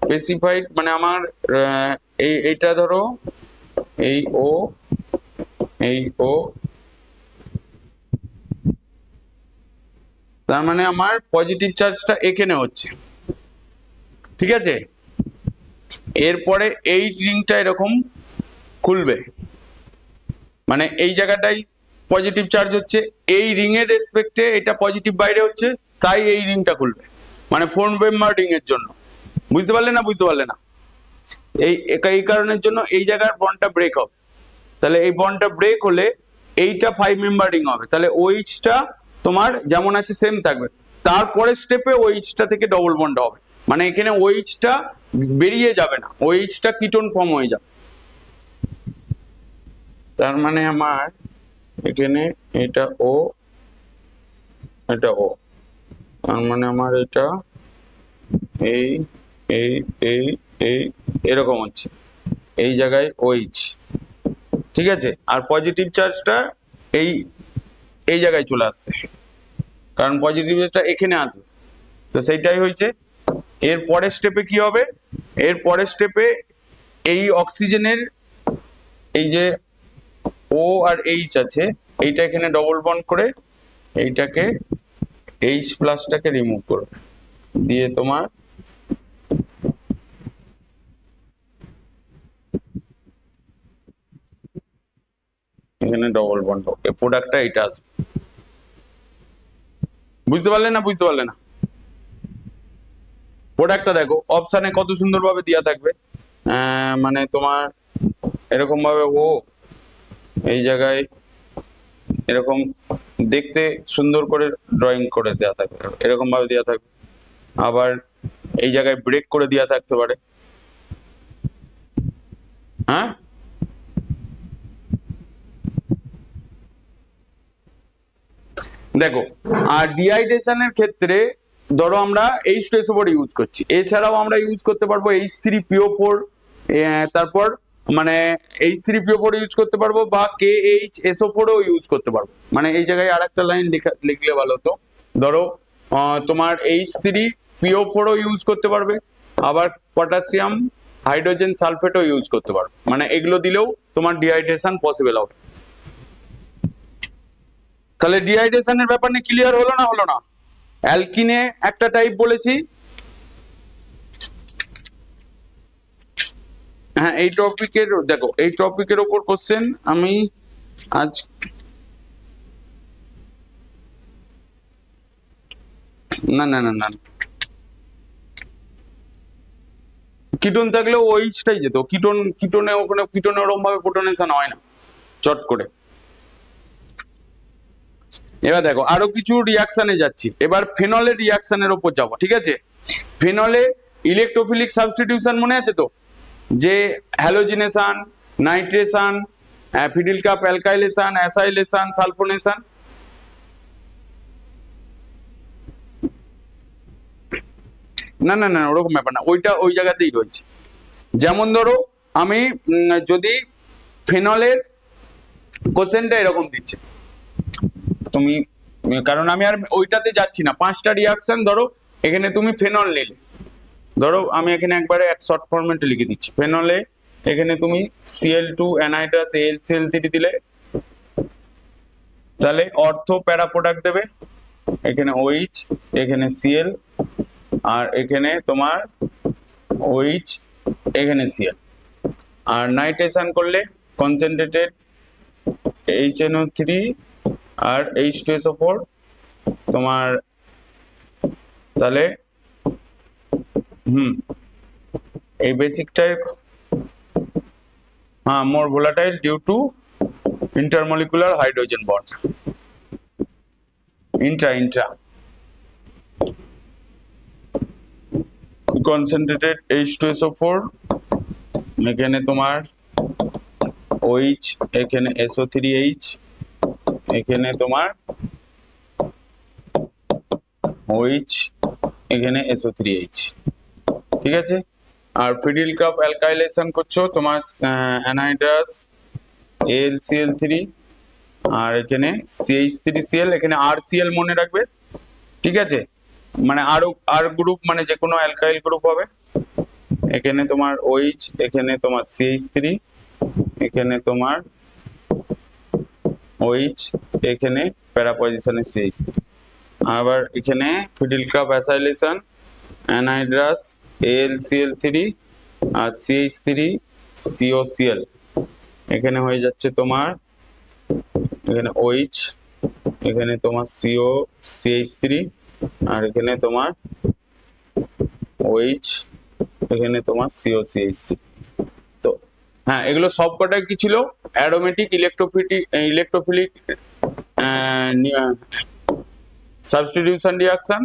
স্পেসিফাইড মানে আমার এইটা ধরো এই ও এই ও, তার মানে আমার পজিটিভ চার্জটা এখানে হচ্ছে, ঠিক আছে? এরপরে এই রিংটা এরকম খুলবে, মানে এই জায়গাটাই পজিটিভ চার্জ হচ্ছে, এই রিং এর রেসপেক্টে এটা পজিটিভ বাইরে হচ্ছে, তাই এই রিংটা খুলবে, মানে 4 মেম্বার রিং এর জন্য। বুঝতে পারলে না? বুঝতে পারলে না? এই কারণের জন্য এই জায়গার বন্ডটা ব্রেক হবে, তাহলে এই বন্ডটা ব্রেক হলে এইটা 5 মেম্বার রিং হবে, তাহলে ওইচটা তোমার যেমন আছে সেম থাকবে, তারপরে স্টেপে ওইচটা থেকে ডবল বন্ড হবে, মানে এখানে ওইচটা বেরিয়ে যাবে না, ওইচটা কিটোন ফর্ম হয়ে যাবে। তার মানে আমার এখানে এটা ও এটা ও, তার মানে আমার এটা এই এই এই এই এরকম হচ্ছে, এই জায়গায় ওইচ, ঠিক আছে? আর পজিটিভ চার্জটা এই এই জায়গায় চলে আসছে, কারণ পজিটিভ চার্জটা এখানে আসবে, তো সেইটাই হয়েছে। এর পরের স্টেপে কি হবে? এর পরের স্টেপে এই অক্সিজেনের এই যে ও আর এইচ আছে এইটা এখানে ডবল বন্ড করে এইটাকে এইচ প্লাসটাকে রিমুভ করবে, দিয়ে তোমার এখানে ডবল বন্ড হবে, প্রোডাক্টটা এটা আসবে। বুঝতে পারলে না? বুঝতে পারলে না? প্রোডাক্টটা দেখো অপশানে কত সুন্দরভাবে দেওয়া থাকবে, মানে তোমার এরকম ভাবে ও এই জায়গায় এরকম দেখতে সুন্দর করে ড্রয়িং করে দেওয়া থাকবে, এরকম ভাবে দেওয়া থাকবে, আবার এই জায়গায় ব্রেক করে দেওয়া থাকতে পারে। হ্যাঁ দেখো, আর ডিহাইড্রেশনের ক্ষেত্রে ধরো আমরা H2SO4 ইউজ করছি, এছাড়াও আমরা ইউজ করতে পারবো H3PO4, তারপর মানে H3PO4 ইউজ করতে পারবো বা KHSO4 ও ইউজ করতে পারবো। মানে এই জায়গায় আর একটা লাইন লিখলে ভালো হতো, ধরো তোমার H3PO4 ও ইউজ করতে পারবে, আবার পটাশিয়াম হাইড্রোজেন সালফেটও ইউজ করতে পারবে, মানে এগুলো দিলেও তোমার ডিহাইড্রেশন পসিবল হবে। তাহলে ডিহাইড্রেশনের ব্যাপার নিয়ে ক্লিয়ার হলো না? হলো না? অ্যালকিনে একটা টাইপ বলেছি, হ্যাঁ এই টপিকের দেখো, এই টপিকের ওপর কোশ্চেন আমি আজ না না না না কিটোন থাকলে ওইটাই যেত, কিটোনে ওখানে কিটোনে ওরকম ভাবে প্রোটনেশন হয় না চট করে। এবার দেখো আরো কিছু রিয়াকশনে যাচ্ছি, এবার ফেনলের রিয়াকশনের ওপর যাবো, ঠিক আছে। ফেনলে ইলেকট্রোফিলিক সাবস্টিটিউশন মনে আছে তো, যে হ্যালোজিনেশন, নাইট্রেশন, ফিডিল কাপ অ্যালকাইলেশন, অ্যাসাইলেশন, সালফোনেশন। না না না ওরকম ব্যাপার না, ওইটা ওই জায়গাতেই রয়েছে। যেমন ধরো আমি যদি ফেনলের কোশ্চেনটা এরকম দিচ্ছে তুমি, কারণ আমি আর ওইটাতে যাচ্ছি না, 5টা রিয়াকশন ধরো এখানে তুমি ফেনল নিলে, ধরো আমি এখানে একবারে এক শর্ট ফরম্যাটে লিখে দিচ্ছি। ফেনলে এখানে তুমি Cl2 অ্যানাইড্রাস AlCl3 দিলে, তাহলে অর্থো প্যারা প্রোডাক্ট দেবে, এখানে OH, এখানে Cl, আর এখানে তোমার OH, এখানে Cl। আর নাইট্রেশন করলে কনসেন্ট্রেটেড HNO3 আর H2SO4 তোমার, তাহলে এই বেসিকটাই হ্যাঁ more volatile due to intermolecular hydrogen bond, intra concentrated H2SO4, এখানে তোমার OH, এখানে SO3H, এখানে তোমার OH, এখানে SO3H, ঠিক আছে। আর ফিডিল কাপ অ্যালকাইলেশন করছো তোমার অ্যানাইড্রাস AlCl3 আর এখানে CH3Cl, এখানে RCl মনে রাখবে, ঠিক আছে, মানে আর গ্রুপ মানে যে কোনো অ্যালকাইল গ্রুপ হবে। এখানে তোমার OH, এখানে তোমার CH3, এখানে তোমার OH, এখানে প্যারা পজিশনে CH3। আবার এখানে ফিডিল কাপ অ্যাসাইলেশন অ্যানাইড্রাস AlCl3 আর CH3COCl, এখানে হয়ে যাচ্ছে তোমার এখানে OH, এখানে তোমার CH3 আর এখানে তোমার OH, এখানে তোমার COCH3। তো হ্যাঁ এগুলো সবকটাই কি ছিল, aromatic electrophilic substitution reaction,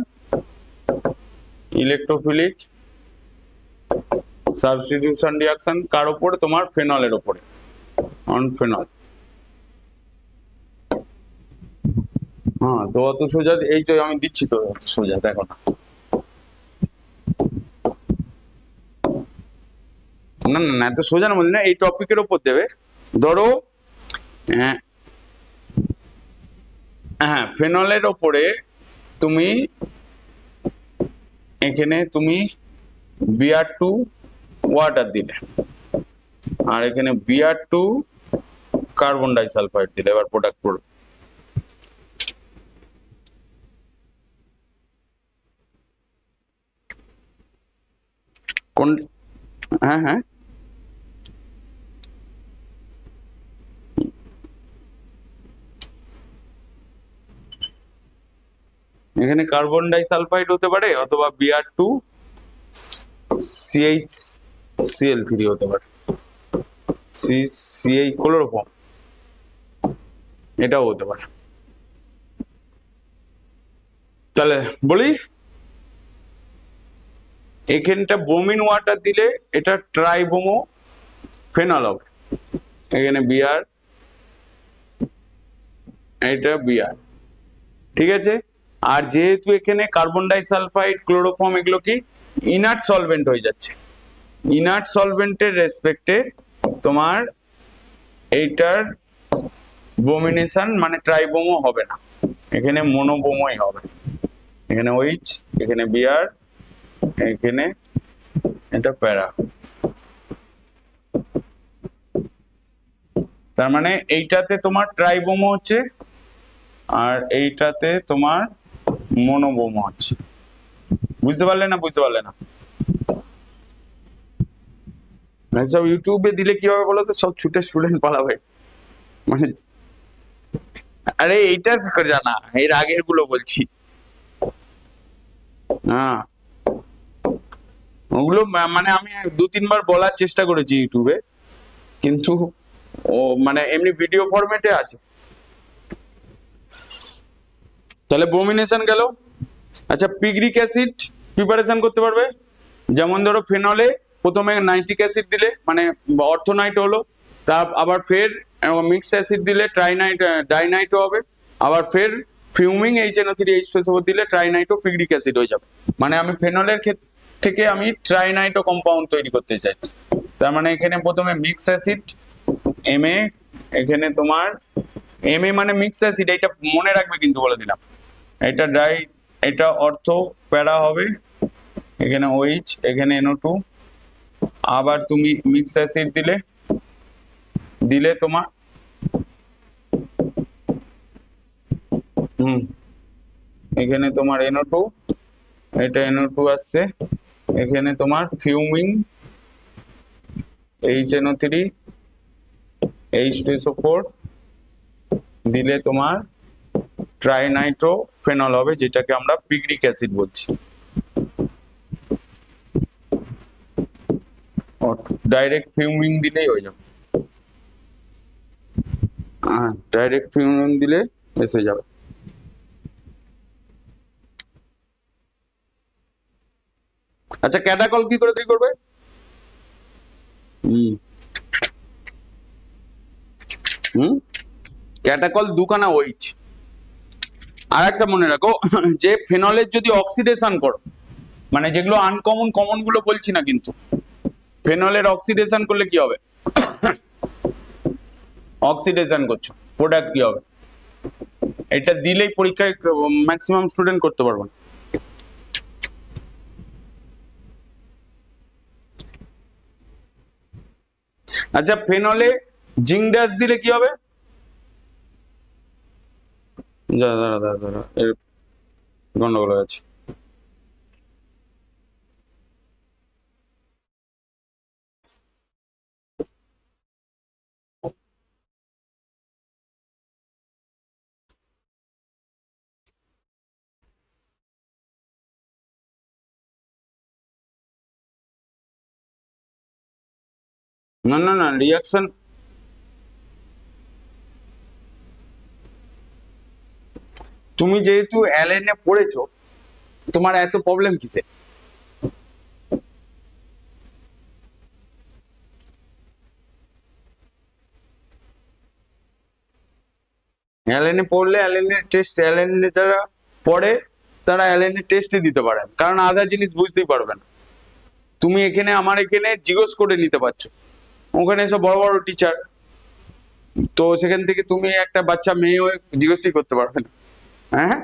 electrophilic substitution reaction কার উপরে, তোমার ফেনলের উপরে, অন ফেনল। হ্যাঁ তো অত সোজা এই তো আমি দিচ্ছি তো, অত সোজা দেখো না, না না না এত সোজা না বলি না, এই টপিকের উপর দেবে। ধরো হ্যাঁ ফেনলের ওপরে তুমি এখানে তুমি Br2 ওয়াটার দিলে, আর এখানে Br2 কার্বন ডাইসালফাইড দিলে, এবার প্রোডাক্ট পড়বে। কোন হ্যাঁ হ্যাঁ এখানে কার্বন ডাইসালফাইড হতে পারে, অথবা Br2 CHCl3 হতে পারে, CH ক্লোরোফর্ম, এটাও হতে পারে। তাহলে বলি এখানটা ব্রোমিন ওয়াটার দিলে এটা ট্রাইব্রোমো ফেনল হবে, এখানে Br, এটা Br, ঠিক আছে। আর যেহেতু এখানে কার্বন ডাইসালফাইড, ক্লোরোফর্ম এগুলো কি ইনার্ট সলভেন্ট হয়ে যাচ্ছে, ইনার্ট সলভেন্টের রেসপেক্টে তোমার এইটার ব্রোমিনেশন মানে ট্রাইব্রোমো হবে না, এখানে মনোব্রোমোই হবে, এখানে OH, এখানে Br, এখানে এটা প্যারা। তার মানে এইটাতে তোমার ট্রাইব্রোমো হচ্ছে আর এইটাতে তোমার মনোব্রোমো হচ্ছে। বুঝতে পারলে না? বুঝতে পারলে না? সব ইউটিউবে দিলে কি হবে বলো তো, সব ছুটে স্টুডেন্ট পালাবে মানে। আরে এইটা জানা, এর আগের গুলো বলছি। হ্যাঁ, ওগুলো মানে আমি 2-3 বার বলার চেষ্টা করেছি ইউটিউবে, কিন্তু ও মানে এমনি ভিডিও ফরম্যাটে আছে। তাহলে ব্রোমিনেশন গেল। আচ্ছা, পিগ্রিক অ্যাসিড প্রিপারেশন করতে পারবে? যেমন ধরো ফেনলে প্রথমে নাইট্রিক অ্যাসিড দিলে মানে অর্থোনাইট হলো, তার আবার ফের মিক্স অ্যাসিড দিলে ডাইনাইটও হবে, আবার ফের ফিউমিং HNO3H2SO4 দিলে ট্রাইনাইটো পিগ্রিক অ্যাসিড হয়ে যাবে। মানে আমি ফেনলের থেকে আমি ট্রাইনাইটো কম্পাউন্ড তৈরি করতে চাইছি। তার মানে এখানে প্রথমে মিক্স অ্যাসিড Ma, এখানে তোমার Ma মানে মিক্স অ্যাসিড, এটা মনে রাখবে কিন্তু বলে দিলাম। এটা এটা অর্থো প্যারা হবে, এখানে OH, এখানে NO2, আবার তুমি মিক্স অ্যাসিড দিলে তোমার এখানে তোমার NO2, এটা NO2 আসছে, এখানে তোমার ফিউমিং HNO3H2SO4 দিলে তোমার ট্রাইনাইট্রোফেনল হবে, যেটাকে আমরা পিগ্রিক অ্যাসিড বলছি। ডাইরেক্ট ফিউমিং দিলেই হয়ে যাবে, ডাইরেক্ট ফিউমিং দিলে এসে যাবে। আচ্ছা, ক্যাটাকল কি করে তৈরি করবে? ক্যাটাকল 2খানা OH। আর একটা মনে রাখো, যে ফেনলের যদি অক্সিডেশন করো, মানে যেগুলো আনকমন, কমন গুলো বলছি না কিন্তু, ফেনলের অক্সিডেশন করলে কি হবে? অক্সিডেশন করছো, প্রোডাক্ট কি হবে? এটা দিলেই পরীক্ষায় ম্যাক্সিমাম স্টুডেন্ট করতে পারবে না। আচ্ছা, ফেনলে জিঙ্ক ড্যাশ দিলে কি হবে? দাঁড়া, এর গন্ডগোল আছে। না, রিয়াকশন তুমি যেহেতু অ্যালেনে পড়েছো, তোমার এত প্রবলেম কিসে? অ্যালেনে পড়লে অ্যালেনে যারা পড়ে তারা অ্যালেনে টেস্টই দিতে পারেন, কারণ আধা জিনিস বুঝতেই পারবে না। তুমি এখানে আমার এখানে জিজ্ঞেস করে নিতে পারছো, ওখানে সব বড় বড় টিচার, তো সেখান থেকে তুমি একটা বাচ্চা মেয়ে হয়ে জিজ্ঞেসই করতে পারবে না। হ্যাঁ,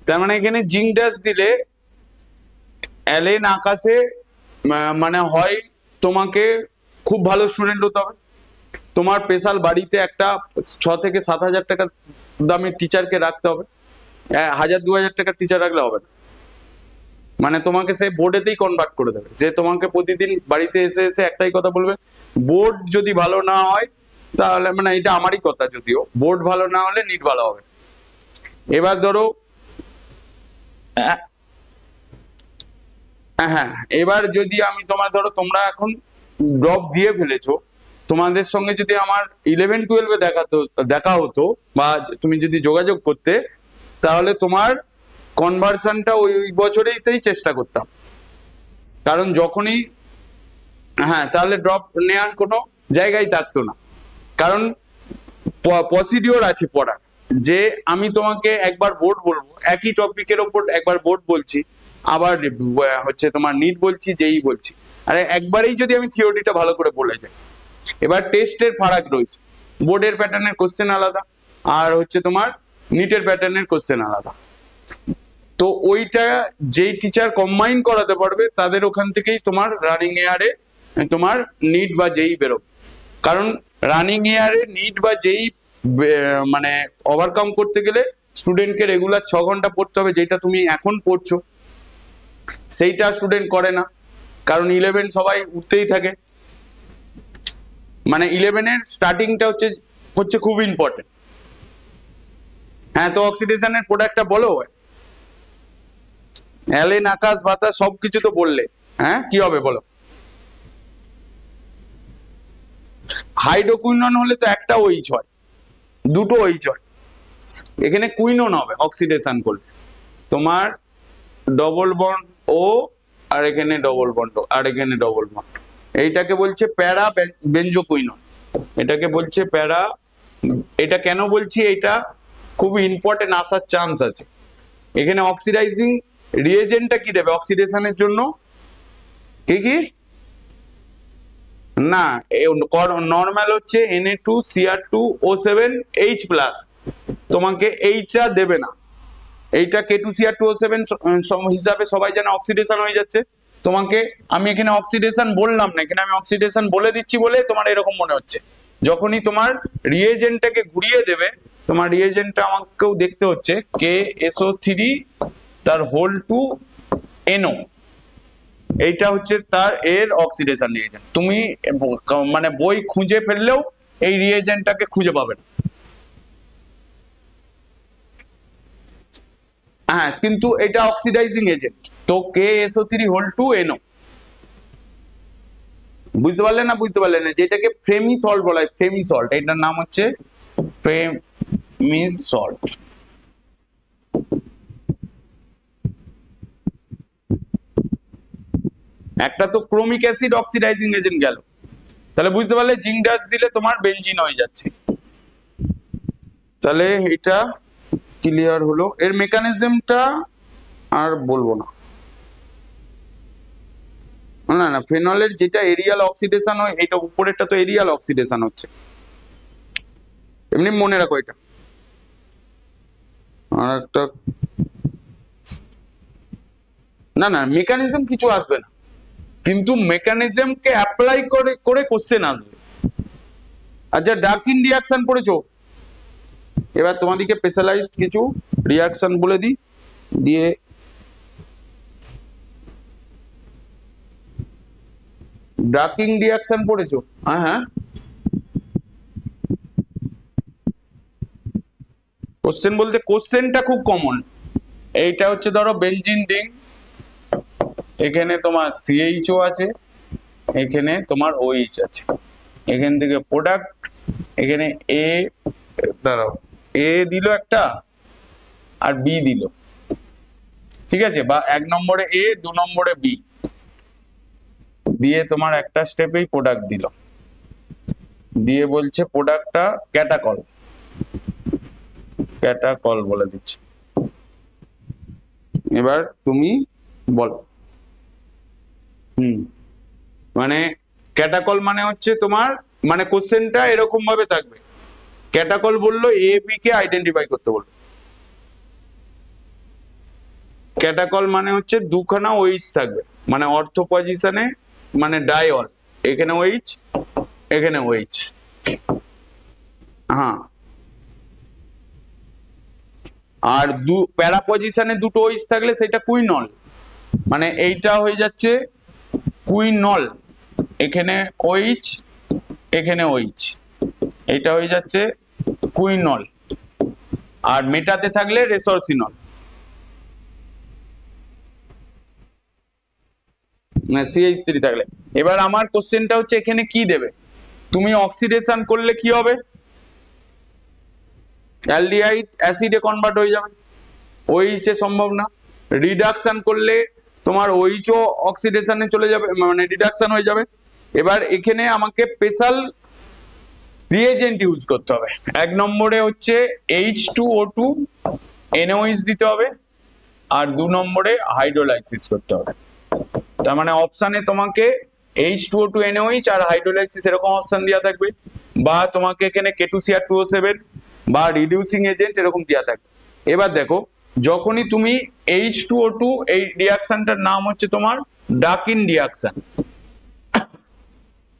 তার মানে এখানে জিঙ্ক ড্যাশ দিলে অ্যালেন আকাশে মানে হয় তোমাকে খুব ভালো স্টুডেন্ট হতে হবে, তোমার স্পেশাল বাড়িতে একটা 6 থেকে 7 হাজার টাকা দামের টিচারকে রাখতে হবে, 1000-2000 টাকার টিচার রাখলে হবে না। মানে তোমাকে সেই বোর্ডেতেই কনভার্ট করে দেবে, যে তোমাকে প্রতিদিন বাড়িতে এসে এসে একটাই কথা বলবে, বোর্ড যদি ভালো না হয় তাহলে, মানে এটা আমারই কথা, যদিও বোর্ড ভালো না হলে নিট ভালো হবে। এবার ধরো হ্যাঁ, এবার যদি আমি ধরো তোমরা এখন ড্রপ দিয়ে ফেলেছো, তোমাদের সঙ্গে যদি আমার 11-12-এ দেখা হতো বা তুমি যদি যোগাযোগ করতে, তাহলে তোমার কনভার্সনটা ওই বছরেইতেই চেষ্টা করতাম, কারণ যখনই তাহলে ড্রপ নেওয়ার কোনো জায়গায় থাকতো না, কারণ প্রসিডিওর আছে পড়ার, যে আমি তোমাকে একবার বোর্ড বলবো, একই টপিকের ওপর একবার বোর্ড বলছি, আবার হচ্ছে তোমার নিট বলছি, যেই বলছি, আরে একবারেই যদি আমি থিওরিটা ভালো করে বলে যাই। এবার টেস্টের ফারাক রয়েছে, বোর্ডের প্যাটার্নের কোশ্চেন আলাদা, আর হচ্ছে তোমার নিটের প্যাটার্নের কোশ্চেন আলাদা। তো ওইটা যেই টিচার কম্বাইন করাতে পারবে তাদের ওখান থেকেই তোমার রানিং এয়ারে তোমার নিট বা যেই বেরোবে, কারণ রানিং এয়ারে নিট বা যেই মানে ওভারকাম করতে গেলে স্টুডেন্টকে রেগুলার 6 ঘন্টা পড়তে হবে, যেটা তুমি এখন পড়ছো সেইটা স্টুডেন্ট করে না, কারণ 11 সবাই উঠতেই থাকে। মানে 11-এর স্টার্টিংটা হচ্ছে খুব ইম্পর্টেন্ট। হ্যাঁ, তো অক্সিডেশনের প্রোডাক্টটা বলো। অ্যালেন, আকাশ, বাতাস সবকিছু তো বললে, হ্যাঁ কি হবে বলো? হাইড্রোকুইনন হলে তো একটা ওইচ হয়, দুটো ওইচ হয়, এখানে কুইনন হবে অক্সিডেশন করলে। তোমার ডবল বন্ড ও, আর এখানে ডবল বন্ড, আর এখানে ডবল বন্ড, এইটাকে বলছে প্যারা বেঞ্জোকুইনন, এটাকে বলছে প্যারা। এটা কেন বলছি, এটা খুব ইম্পর্টেন্ট, আসার চান্স আছে। এখানে অক্সিডাইজিং রিএজেন্টটা কি দেবে অক্সিডেশনের জন্য? কি কি না, নরমাল হচ্ছে Na2Cr2O7H+, তোমাকে এইটা দেবে না। এইটা K2Cr2O7 হিসাবে সবাই জানে অক্সিডেশন হয়ে যাচ্ছে। তোমাকে আমি এখানে অক্সিডেশন বললাম না, এখানে আমি অক্সিডেশন বলে দিচ্ছি বলে তোমার এরকম মনে হচ্ছে। যখনই তোমার রিএজেন্টটাকে ঘুরিয়ে দেবে, তোমার রিএজেন্টটা আমাকেও দেখতে হচ্ছে KSO3 তার হোল টু NO, এইটা হচ্ছে তার এর অক্সিডেশন রিএজেন্ট। তুমি মানে বই খুঁজে ফেললেও এই রিএজেন্টটাকে খুঁজে পাবে না। হ্যাঁ, কিন্তু এটা অক্সিডাইজিং এজেন্ট, তো KSO3 হোল টু NO। বুঝতে পারলে না? বুঝতে পারলে না? যেটাকে ফ্রেমি সল্ট বলা হয়, ফ্রেমি সল্ট, এটার নাম হচ্ছে ফ্রেমি সল্ট। একটা তো ক্রোমিক অ্যাসিড অক্সিডাইজিং এজেন্ট গেল, তাহলে বুঝতে পারলে জিঙ্ক ডাস্ট দিলে তোমার বেনজিন হয়ে যাচ্ছে। তাহলে এটা ক্লিয়ার হলো, এর মেকানিজমটা আর বলবো না। না না, ফেনলের যেটা এরিয়াল অক্সিডেশন হয়, এটা উপরেরটা তো এরিয়াল অক্সিডেশন হচ্ছে, এমনি মনে রাখো এটা। আর একটা না না, মেকানিজম কিছু আসবে না, কিন্তু মেকানিজমকে অ্যাপ্লাই করে করে কোশ্চেন আসবে। আচ্ছা, ডাকিন রিয়াকশন পড়েছো? এবার তোমাদেরকে স্পেশালাইজড কিছু রিয়াকশন বলে দিই, দিয়ে ডাকিং রিয়াকশন পড়েছো? হ্যাঁ হ্যাঁ, কোশ্চেন বলতে কোশ্চেনটা খুব কমন। এইটা হচ্ছে ধরো বেনজিন রিং, এখানে তোমার CHO আছে, এখানে তোমার OH আছে, এখান থেকে প্রোডাক্ট, এখানে এ, দাঁড়াও, এ দিল একটা আর বি দিল, ঠিক আছে, বা 1 নম্বরে এ, 2 নম্বরে বি দিয়ে তোমার একটা স্টেপেই প্রোডাক্ট দিল, দিয়ে বলছে প্রোডাক্টটা ক্যাটাকল, ক্যাটাকল বলে দিচ্ছে। এবার তুমি বলো। মানে ক্যাটাকল মানে হচ্ছে তোমার, মানে কোশ্চেনটা এরকম ভাবে থাকবে, ক্যাটাকল বললো এ বি কে আইডেন্টিফাই করতে বললো। ক্যাটাকল মানে হচ্ছে দুখানা ওইচ থাকবে, মানে অর্থ পজিশনে, মানে ডাইঅল, এখানে ওইচ, এখানে ওইচ। হ্যাঁ, আর প্যারা পজিশনে দুটো ওইচ থাকলে সেটা কুইনল, মানে এইটা হয়ে যাচ্ছে কুইনল, এখানে ওইচ, এখানে ওইচ, এটা হয়ে যাচ্ছে কুইনল। আর মেটাতে থাকলে রেসরসিনল, CH3 থাকলে। এবার আমার কোশ্চেনটা হচ্ছে এখানে কি দেবে, তুমি অক্সিডেশন করলে কি হবে, অ্যালডিহাইড অ্যাসিডে কনভার্ট হয়ে যাবে, OH এ সম্ভব না। রিডাকশন করলে তোমার OH ও অক্সিডেশনে চলে যাবে, মানে রিডাকশন হয়ে যাবে। এবার এখানে আমাকে স্পেশাল রিএজেন্ট ইউজ করতে হবে। 1 নম্বরে হচ্ছে H2O2 NOH দিতে হবে, আর 2 নম্বরে হাইড্রোলাইসিস করতে হবে। তার মানে অপশানে তোমাকে H2O2 NOH আর হাইড্রোলাইসিস এরকম অপশন দেওয়া থাকবে, বা তোমাকে এখানে K2Cr2O7 বা রিডিউসিং এজেন্ট এরকম দেওয়া থাকবে। এবার দেখো, যখনই তুমি H2O2, এই রিয়াকশনটার নাম হচ্ছে তোমার ডাকিন রিয়াকশন,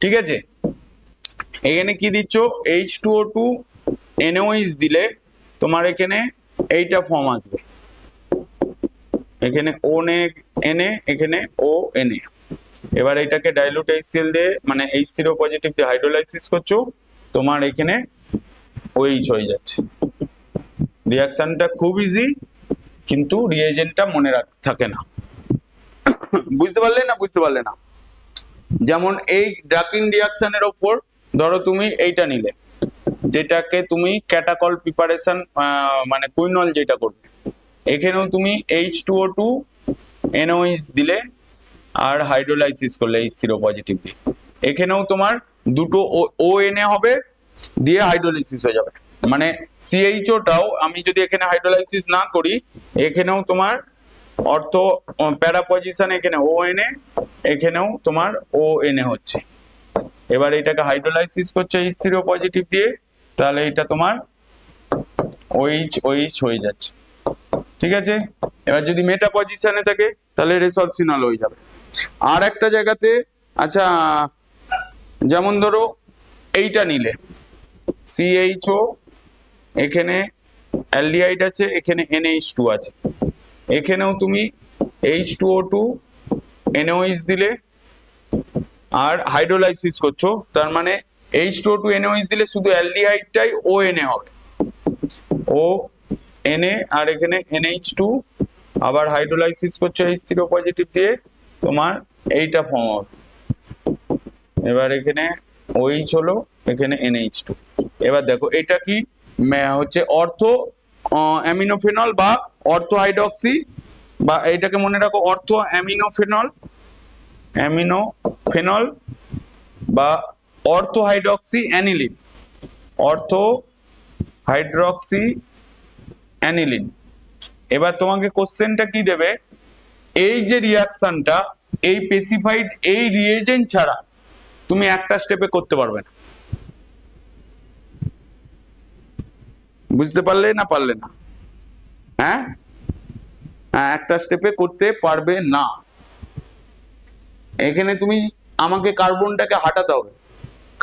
ঠিক আছে, এখানে কি দিচ্ছ H2O2 NOH দিলে তোমার এখানে এইটা ফর্ম আসবে, এখানে O Na এখানে O Na। এবার এটাকে ডাইলুট HCl দিয়ে মানে H3O পজিটিভ দিয়ে হাইড্রোলাইসিস করছো, তোমার এখানে OH হয়ে যাচ্ছে। রিঅ্যাকশনটা খুব ইজি, কিন্তু রিএজেন্টটা মনে থাকে না। বুঝতে পারলে না? বুঝতে পারলে না? যেমন এই ডাকিং রিঅ্যাকশনের ওপর ধরো তুমি এইটা নিলে, যেটাকে তুমি ক্যাটাকল প্রিপারেশন মানে কুইনল যেটা করবে, এখানেও তুমি H2O2 NOH দিলে আর হাইড্রোলাইসিস করলে H3O পজিটিভ দিয়ে, এখানেও তোমার দুটো ONA হবে, দিয়ে হাইড্রোলাইসিস হয়ে যাবে। মানে CHOটাও আমি যদি এখানে হাইড্রোলাইসিস না করি, এখানেও তোমার অর্থ প্যারা পজিশন, এখানে ONA, এখানেও তোমার ONA হচ্ছে। এবার এটাকে হাইড্রোলাইসিস করছে H3O পজিটিভ দিয়ে, তাহলে এটা তোমার OH হয়ে যাচ্ছে। ঠিক আছে? এবার যদি মেটা পজিশনে থাকে তাহলে রেসরসিনল হয়ে যাবে। আর একটা জায়গাতে, আচ্ছা যেমন ধরো এইটা নিলে CHO, এখানে অ্যালডিহাইড আছে, এখানে NH2 আছে, এখানেও তুমি H2O2 NOH দিলে আর হাইড্রোলাইসিস করছো, তার মানে H2O2 NOH দিলে শুধু অ্যালডিহাইডটাই ONA হবে, ONA, আর এখানে NH2, আবার হাইড্রোলাইসিস করছো H3O পজিটিভ দিয়ে, তোমার এইটা ফর্ম হবে। এবার এখানে OH হলো, এখানে NH2। এবার দেখো এটা কি হচ্ছে, অর্থো অ্যামিনোফেনল বা অর্থো হাইড্রক্সি, বা এটাকে মনে রাখো অর্থো অ্যামিনোফেনল বা অর্থো হাইড্রক্সি অ্যানিলিন, অর্থো হাইড্রক্সি অ্যানিলিন। এবার তোমাকে কোশ্চেনটা কি দেবে, এই যে রিঅ্যাকশনটা এই স্পেসিফাইড এই রিএজেন্ট ছাড়া তুমি একটা স্টেপে করতে পারবে না। বুঝতে পারলে না পারলে না? হ্যাঁ, একটা স্টেপে করতে পারবে না। এখানে তুমি আমাকে কার্বনটাকে হাঁটাতে হবে,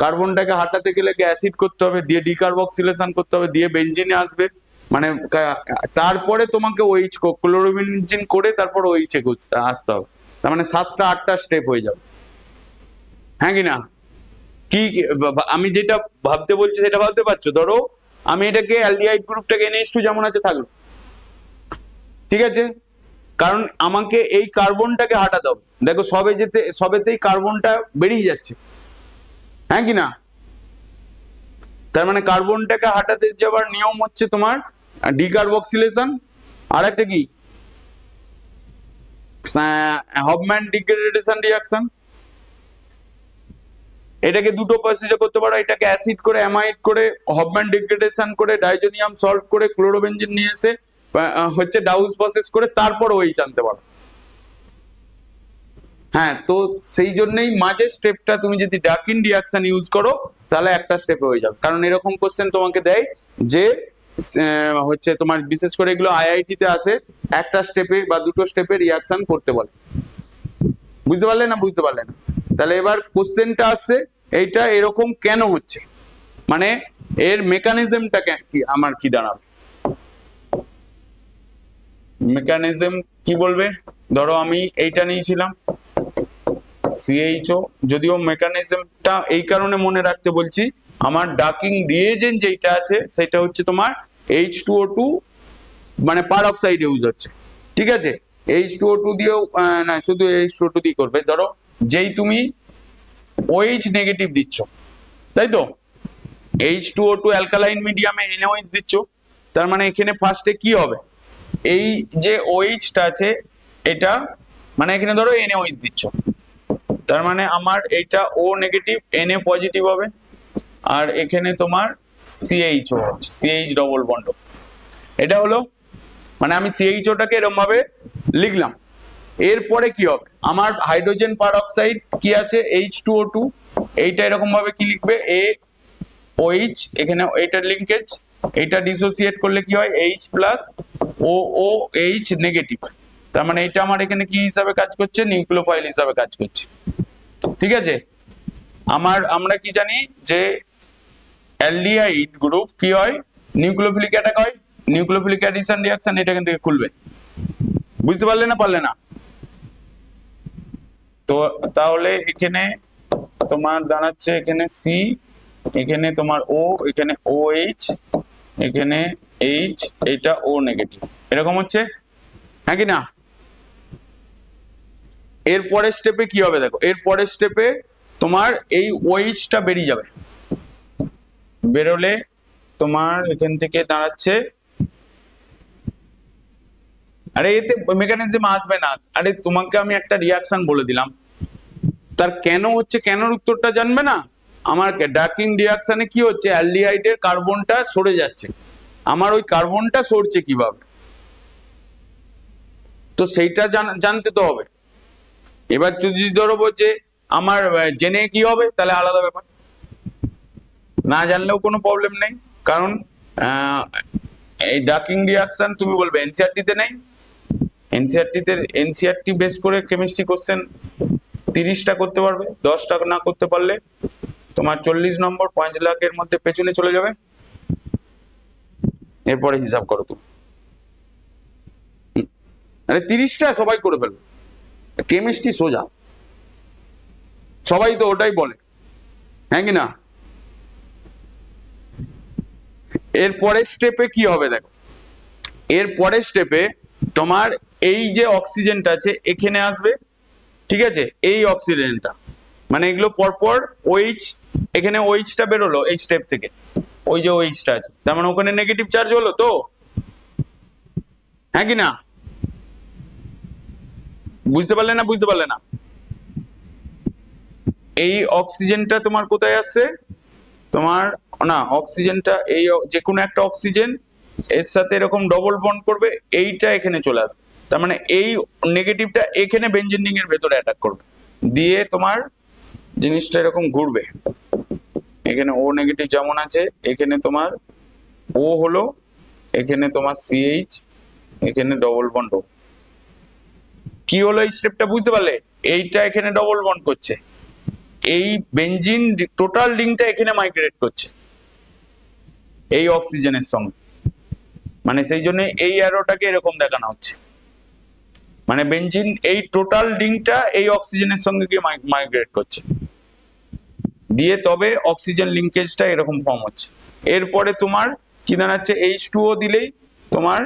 কার্বনটাকে হাঁটাতে গেলে কি অ্যাসিড করতে হবে, দিয়ে ডিকার্বক্সিলেশন করতে হবে, দিয়ে বেনজিনে আসবে, মানে তারপরে তোমাকে OH ক্লোরোবেনজিন করে তারপর OH এ আসতে হবে। তার মানে 7টা 8টা স্টেপ হয়ে যাবে। হ্যাঁ কি না? কি আমি যেটা ভাবতে বলছি সেটা ভাবতে পারছো? ধরো আমি এটাকে অ্যালডিহাইড গ্রুপটাকে NH2 যেমন আছে থাকলো, ঠিক আছে, কারণ আমাকে এই কার্বনটাকে হাঁটাতে হবে। দেখো সবেতেই কার্বনটা বেরিয়ে যাচ্ছে, হ্যাঁ কি না? তার মানে কার্বনটাকে হাঁটাতে যাওয়ার নিয়ম হচ্ছে তোমার ডিকার্বক্সিলেশন, আর একটা কি হফম্যান ডিগ্রেডেশন রিঅ্যাকশন। এটাকে দুটো প্রসেসে করতে পারো, এটাকে অ্যাসিড করে অ্যামাইড করে হফম্যান ডিগ্রেডেশন করে ডাইজোনিয়াম সল্ট করে ক্লোরোবেনজিন নিয়ে এসে হচ্ছে ডাউস প্রসেস করে তারপর OH আনতে পারো। হ্যাঁ, তো সেই জন্যই মাঝের স্টেপটা তুমি যদি ডাকিং রিঅ্যাকশন ইউজ করো তাহলে একটা স্টেপে হয়ে যাবে। কারণ এরকম কোশ্চেন তোমাকে দেয় যে হচ্ছে তোমার বিশেষ করে এগুলো IIT তে আসে, একটা স্টেপে বা দুটো স্টেপে রিঅ্যাকশন করতে বলে। বুঝতে পারলে না? বুঝতে পারলে না? তাহলে এবার কোশ্চেনটা আসছে এইটা এরকম কেন হচ্ছে, মানে এর মেকানিজমটা কি আমার কি দাঁড়াবে, মেকানিজম কি বলবে? ধরো আমি এইটা নিয়েছিলাম CHO, যদিও মেকানিজমটা এই কারণে মনে রাখতে বলছি, আমার ডাকিং রিএজেন্ট যেটা আছে সেটা হচ্ছে তোমার H2O2 মানে পারঅক্সাইড ইউজ হচ্ছে, ঠিক আছে? H2O2 দিয়েও না, শুধু H2O2 দিয়ে করবে। ধরো যেই তুমি OH নেগেটিভ দিচ্ছ, তাই তো, H2O2 অ্যালকালাইন মিডিয়ামে NOH দিচ্ছ, তার মানে এখানে ফার্স্টে কি হবে, এই যে OH-টা আছে এটা, মানে এখানে ধরো NOH দিচ্ছ, তার মানে আমার এইটা O নেগেটিভ Na পজিটিভ হবে, আর এখানে তোমার CHO হচ্ছে, CH ডবল বন্ড। এটা হলো মানে আমি CHO-টাকে এরকম ভাবে লিখলাম। এরপরে কি হবে, আমার হাইড্রোজেন পারঅক্সাইড কি আছে H2O2, এইটা এরকম ভাবে কি লিখবে OH, এখানে এইটার লিঙ্কেজ, এইটা ডিসোসিয়েট করলে কি হয় H প্লাস OOH নেগেটিভ, তার মানে এটা আমার এখানে কি হিসাবে কাজ করছে, নিউক্লিওফাইল হিসাবে কাজ করছে, ঠিক আছে? আমরা কি জানি যে অ্যালডিহাইড গ্রুপ কি হয়, নিউক্লিওফিলিক অ্যাটাক হয়, নিউক্লিওফিলিক অ্যাডিশন রিঅ্যাকশন, এটা এখান থেকে খুলবে। বুঝতে পারলে না পারলে না? তো তাহলে এখানে তোমার দাঁড়াচ্ছে এখানে সি, এখানে তোমার ও, এখানে ও এইচ, এখানে এইচ, এটা ও নেগেটিভ, এরকম হচ্ছে, হ্যাঁ কি না? এর পরের স্টেপে কি হবে দেখো, এর পরের স্টেপে তোমার এই ওইচটা বেরিয়ে যাবে, বেরোলে তোমার এখান থেকে দাঁড়াচ্ছে, আরে এতে মেকানিজম আসবে না, আরে তোমাকে আমি একটা রিয়াকশন বলে দিলাম, তার কেন হচ্ছে, কেনর উত্তরটা জানবে না? আমার ডাকিং রিয়াকশনে কি হচ্ছে, অ্যালডিহাইডের কার্বনটা সরে যাচ্ছে, আমার ওই কার্বনটা সরছে কিভাবে, তো সেইটা জানতে তো হবে। এবার যদি ধরবো যে আমার জেনে কি হবে, তাহলে আলাদা ব্যাপার, না জানলেও কোনো প্রবলেম নেই, কারণ এই ডাকিং রিয়াকশন তুমি বলবে এনসিআরটি তে নেই, এনসিআরটি বেস করে কেমিস্ট্রি কোশ্চেন 30টা করতে পারবে, 10টা না করতে পারলে তোমার 40 নম্বর 5 লাখের মধ্যে পেছনে চলে যাবে। এরপরে হিসাব করো তুমি, আরে 30টা সবাই করে ফেলবে, কেমিস্ট্রি সোজা, সবাই তো ওটাই বলে, হ্যাঁ কি না? এর পরের স্টেপে কি হবে দেখো, এর পরের স্টেপে তোমার এই যে অক্সিজেনটা আছে এখানে আসবে, ঠিক আছে, এই অক্সিজেনটা, মানে এগুলো পরপর ওইচ, এখানে ওইচটা বেরোলো এই স্টেপ থেকে, ওই যে ওইচটা আছে, তার মানে ওখানে নেগেটিভ চার্জ হলো তো, হ্যাঁ কি না? বুঝতে পারলে না, বুঝতে পারলে না? এই অক্সিজেনটা তোমার কোথায় আসছে, তোমার না অক্সিজেনটা এই যে কোনো একটা অক্সিজেন এর সাথে এরকম ডবল বন্ড করবে, এইটা এখানে চলে আসবে, তার মানে এই নেগেটিভটা এখানে বেঞ্জিন রিং এর ভেতরে অ্যাটাক করবে, দিয়ে তোমার জিনিসটা এরকম ঘুরবে, এখানে ও নেগেটিভ যেমন আছে, এখানে তোমার ও হলো, এখানে তোমার সিএইচ, এখানে ডবল বন্ড ও, কি হলো এই স্টেপটা বুঝতে পারলে? এইটা এখানে ডবল বন্ড করছে, এই বেঞ্জিন টোটাল রিংটা এখানে মাইগ্রেট করছে এই অক্সিজেনের সঙ্গে, মানে সেই জন্য এই অ্যারোটাকে এরকম দেখানো হচ্ছে, মানে বেঞ্জিন এই টোটাল রিংটা এই অক্সিজেনের সঙ্গে গিয়ে মাইগ্রেট করছে, দিয়ে তবে অক্সিজেন লিঙ্কেজটা এরকম ফর্ম হচ্ছে। এরপরে তোমার কি দাঁড়াচ্ছে, H2O দিলেই তোমার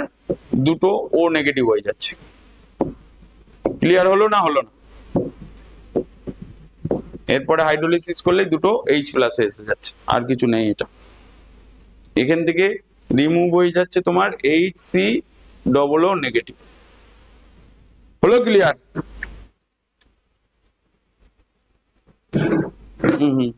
দুটো ও নেগেটিভ হয়ে যাচ্ছে। ক্লিয়ার হলো না, হলো না? এরপরে হাইড্রোলিসিস করলে দুটো H প্লাস এসে যাচ্ছে, আর কিছু নেই, এটা এখান থেকে রিমুভ হয়ে যাচ্ছে তোমার HC ডবল ও নেগেটিভ। হলো ক্লিয়ার? হুম হুম।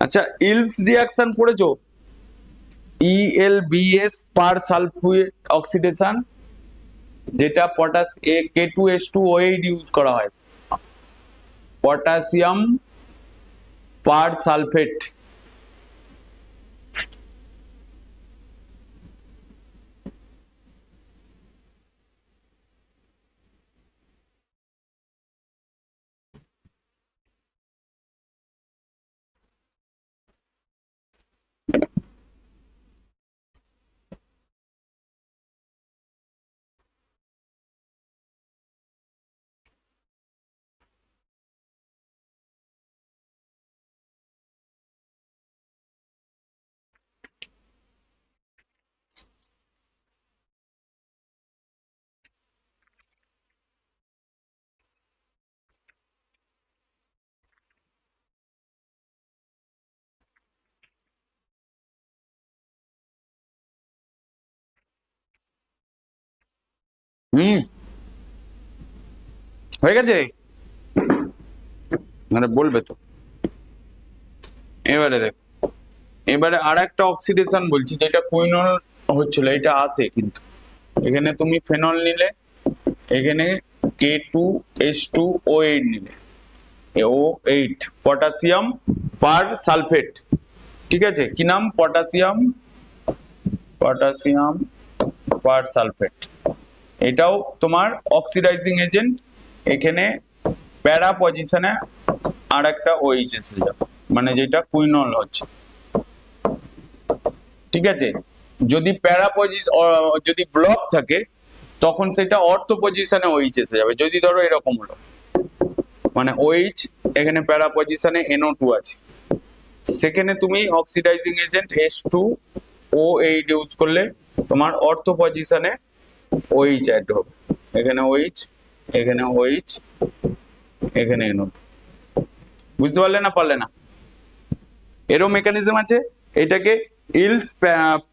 আচ্ছা, ইলভস রিঅ্যাকশন পড়েছো? ELBS পার সালফেট অক্সিডেশন, যেটা পটাশ K2H2OH ইউজ করা হয়, পটাশিয়াম পার সালফেট। হুম, হয়ে গেছে, মানে বলবে তো। এবারে দেখ, এবারে আর একটা অক্সিডেশন বলছি, যেটা কুইনল হচ্ছিল, এটা আসে কিন্তু এখানে তুমি ফেনল নিলে, এখানে K2H2O8 নিলে, O8 পটাশিয়াম পার সালফেট, ঠিক আছে, কি নাম? পটাশিয়াম পার সালফেট। এটাও তোমার অক্সিডাইজিং এজেন্ট। এখানে প্যারা পজিশনে আর একটা OH এসে যাবে, মানে যেটা কুইনল হচ্ছে, ঠিক আছে। যদি প্যারা পজিশন, যদি ব্লক থাকে তখন সেটা অর্থো পজিশনে OH এসে যাবে। যদি ধরো এরকম হলো, মানে OH এখানে প্যারা পজিশনে NO2 আছে, সেখানে তুমি অক্সিডাইজিং এজেন্ট H2O8 ইউজ করলে তোমার অর্থো পজিশনে OH অ্যাড হবে। এখানে OH, এখানে OH, এখানে NO2। বুঝতে পারলে না? পারলে না? এরও মেকানিজম আছে। এটাকে ইলস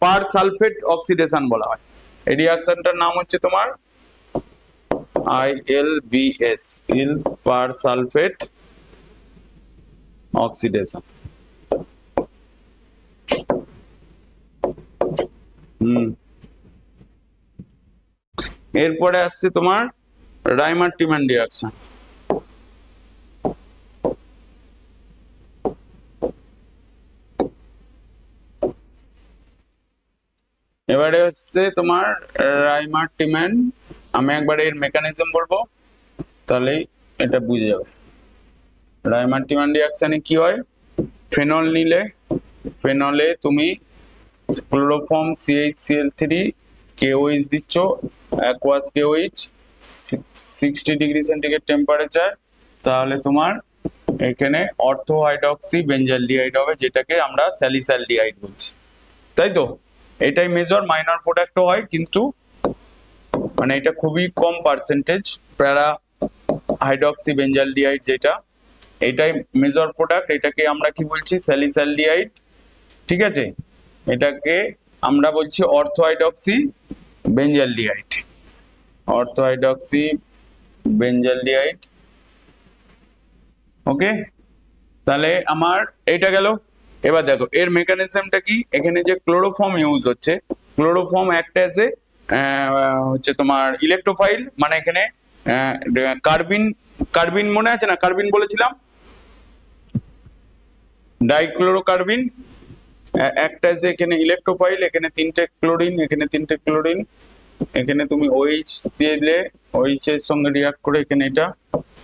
পার সালফেট অক্সিডেশন বলা হয়। এই রিঅ্যাকশনটার নাম হচ্ছে তোমার ILBS, ইলস পার সালফেট অক্সিডেশন। এরপরে আসছে তোমার রাইমার-টিম্যান রিঅ্যাকশন। এবারে হচ্ছে তোমার রাইমার-টিম্যান। আমি একবার এর মেকানিজম বলবো, তাহলেই এটা বুঝে যাবে। রাইমার-টিম্যান রিঅ্যাকশনে কি হয়? ফেনল নিলে, ফেনলে তুমি ক্লোরোফর্ম CH-Cl3 KOH দিচ্ছ, aqueous KOH 60 degree centigrade temperature, তাহলে তোমার এখানে অর্থো হাইড্রক্সি বেঞ্জালডিহাইড হবে, যেটাকে আমরা স্যালিসালডিহাইড বলছি, তাই তো? এটাই মেজর, মাইনর প্রোডাক্টও হয়, কিন্তু মানে এটা খুবই কম পার্সেন্টেজ। প্যারা হাইড্রক্সি বেঞ্জালডিহাইড যেটা, এটাই মেজর প্রোডাক্ট। এটাকে আমরা কি বলছি? স্যালিসালডিহাইড, ঠিক আছে। এটাকে আমরা বলছি ortho hydroxy benzaldehyde, ortho hydroxy benzaldehyde. Okay, তাহলে আমার এটা গেল। এবার দেখো এর মেকানিজমটা কি। এখানে যে ক্লোরোফর্ম ইউজ হচ্ছে, ক্লোরোফর্ম একটা এসে হচ্ছে তোমার ইলেকট্রোফাইল, মানে এখানে কার্বিন মনে আছে না? কার্বিন বলেছিলাম, ডাইক্লোরোকার্বিন একটা এসে এখানে ইলেকট্রোফাইল, এখানে 3টে ক্লোরিন, এখানে 3টে ক্লোরিন, এখানে তুমি OH দিয়ে দিলে, OH এর সঙ্গে রিঅ্যাক্ট করে এখানে এটা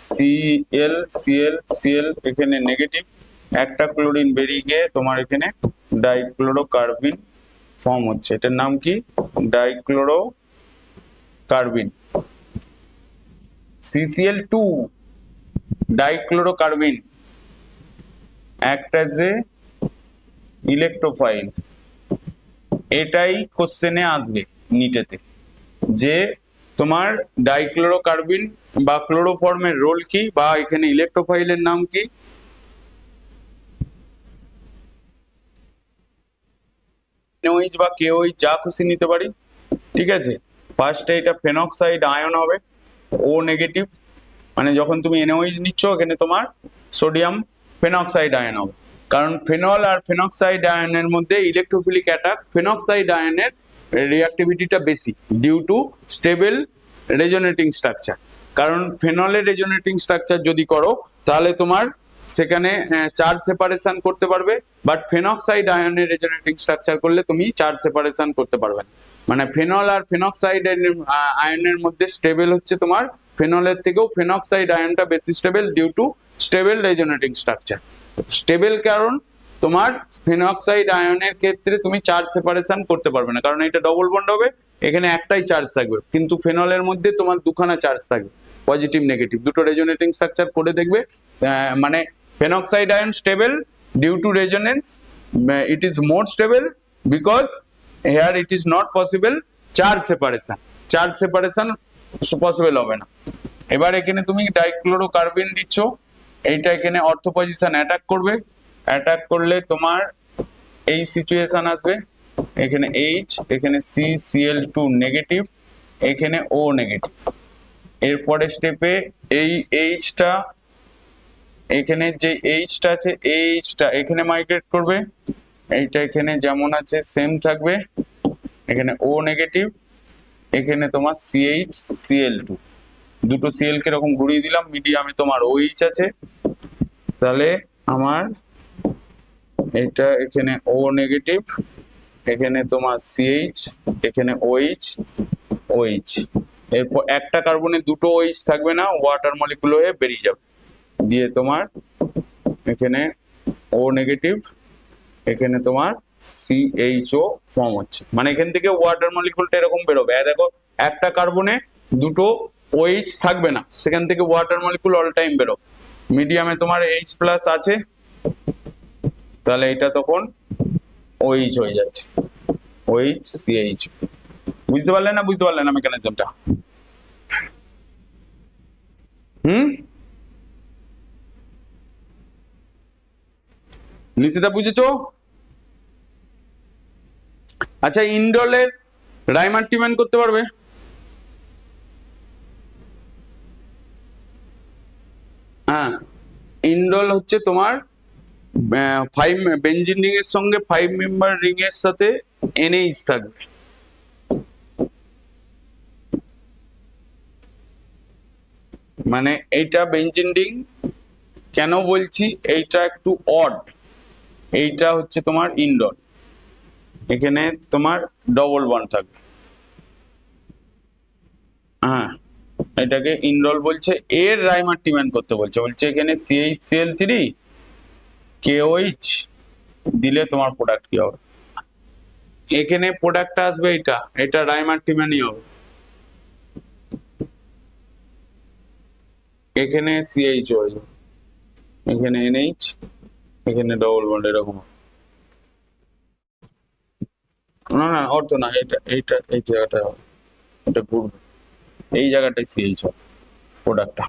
Cl, এখানে নেগেটিভ, একটা ক্লোরিন বেরিয়ে গিয়ে তোমার এখানে ডাইক্লোরোকার্বিন ফর্ম হচ্ছে। এটার নাম কি? ডাইক্লোরোকার্বিন। CCl2 ডাইক্লোরোকার্বিন একটা যে ইলেকট্রোফাইল। এটাই কোশ্চেনে আসবে নিটেতে, যে তোমার ডাইক্লোরোকার্বিন বা ক্লোরোফর্মের রোল কি, বা এখানে ইলেকট্রোফাইলের নাম কি? NOH বা KOH যা খুশি নিতে পারি, ঠিক আছে। ফার্স্টে এটা ফেনক্সাইড আয়ন হবে, O নেগেটিভ, মানে যখন তুমি NOH নিচ্ছ এখানে তোমার সোডিয়াম ফেনক্সাইড আয়ন হবে, কারণ ফেনল আর ফেনক্সাইড আয়নের মধ্যে ইলেকট্রোফিলিক অ্যাটাক, ফেনক্সাইড আয়নের রিঅ্যাক্টিভিটিটা বেশি due to stable resonating structure. কারণ ফেনলের রেজোনেটিং স্ট্রাকচার যদি করো তাহলে তোমার সেখানে চার্জ সেপারেশন করতে পারবে, বাট ফেনক্সাইড আয়নের রেজোনেটিং স্ট্রাকচার করলে তুমি চার্জ সেপারেশন করতে পারবে না। মানে ফেনল আর ফেনক্সাইড আয়নের মধ্যে স্টেবল হচ্ছে তোমার ফেনলের থেকেও ফেনক্সাইড আয়নটা বেশি stable due to stable resonating structure. Stable কারণ তোমার ফেনক্সাইড আয়নের ক্ষেত্রে তুমি চার্জ সেপারেশন করতে পারবে না, কারণ এটা ডবল বন্ড হবে, এখানে একটাই চার্জ থাকবে, কিন্তু ফেনলের মধ্যে তোমার দুখানা চার্জ থাকবে, পজিটিভ নেগেটিভ দুটো রেজোনেটিং স্ট্রাকচার করে দেখবে। মানে phenoxide ion stable due to resonance, it is more stable because here it is not possible charge separation, charge separation possible হবে না। এবার এখানে তুমি ডাইক্লোরোকার্বিন দিচ্ছ, এইটা এখানে অর্থো পজিশন অ্যাটাক করবে, অ্যাটাক করলে তোমার এই সিচুয়েশন আসবে, এখানে H, এখানে CCl2 নেগেটিভ, এখানে O নেগেটিভ। এরপরে স্টেপে এই Hটা, এখানে যে Hটা আছে Hটা এখানে মাইগ্রেট করবে, এইটা এখানে যেমন আছে সেম থাকবে, এখানে O নেগেটিভ, এখানে তোমার CH Cl2, দুটো Cl কে এরকম ঘুরিয়ে দিলাম, মিডিয়ামে তোমার OH আছে, তাহলে আমার এটা এখানে O নেগেটিভ, এখানে তোমার CH, এখানে OH OH, এরপর একটা কার্বনে দুটো OH থাকবে না, ওয়াটার মলিকুল হয়ে বেরিয়ে যাবে, দিয়ে তোমার এখানে O নেগেটিভ, এখানে তোমার CHO ফর্ম হচ্ছে, মানে এখান থেকে ওয়াটার মলিকুলটা এরকম বেরোবে। দেখো একটা কার্বনে দুটো OH থাকবে না, সেখান থেকে ওয়াটার মলিকুল অল টাইম বেরোবে, মিডিয়ামে তোমার H প্লাস আছে, তাহলে এটা তখন OH হয়ে যাচ্ছে, OH CH। বুঝতে পারলে না? বুঝতে পারলে না মেকানিজমটা? নিশ্চিতা বুঝেছো? আচ্ছা, ইন্ডলের রাইমার্টিম্যান করতে পারবে? হ্যাঁ, ইন্ডল হচ্ছে তোমার 5 বেঞ্জিন রিং এর সঙ্গে 5 মেম্বার রিং এর সাথে NH থাকবে, মানে এইটা বেঞ্জিন রিং। কেন বলছি এইটা একটু অড, এইটা হচ্ছে তোমার ইন্ডল, এখানে তোমার ডবল বন্ড থাকবে, হ্যাঁ এটাকে ইন্ডল বলছে। এর রাইমার্টিম্যান করতে বলছে, বলছে এখানে CHCl3 KOH দিলে তোমার প্রোডাক্ট কি হবে, এখানে প্রোডাক্টটা আসবে এটা, এটা রাইমার্টিম্যানই হবে, এখানে CH হয়ে যাবে, এখানে NH, এখানে ডবল বন্ড, এরকম। না না, অর্থ না, এটা এইটা এই জায়গাটা হবে, এটা ঘুরবে, এই জায়গাটায় CH হবে প্রোডাক্টটা।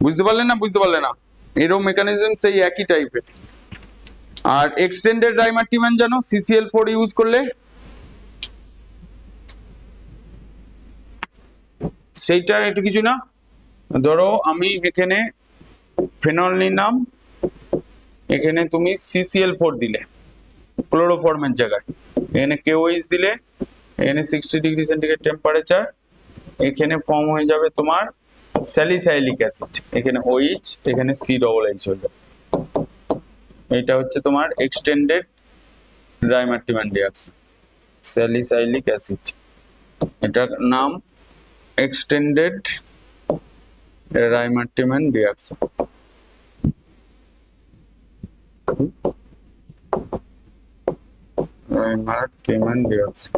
বুঝতে পারলে না? বুঝতে পারলে না? এরও মেকানিজম সেই একই টাইপের। আর এক্সটেন্ডেড রাইমার্টিম্যান জানো CCl4 ইউজ করলে সেইটা এটা কিছু না, ধরো আমি এখানে ফেনল নিলাম, এখানে তুমি CCl4 দিলে ক্লোরোফর্মের জায়গায়, এখানে KOH দিলে, এখানে 60 ডিগ্রি সেন্টিগ্রেড টেম্পারেচার, এখানে ফর্ম হয়ে যাবে তোমার স্যালিসাইলিক অ্যাসিড, এখানে OH, এখানে COOH হয়ে যাবে। এটা হচ্ছে তোমার এক্সটেন্ডেড রাইমার্টিম্যান রিঅ্যাকশন, স্যালিসাইলিক অ্যাসিড, এটার নাম এক্সটেন্ডেড রাইমার্টিম্যান রিঅ্যাকশন। রাইমার্টিম্যান রিঅ্যাকশন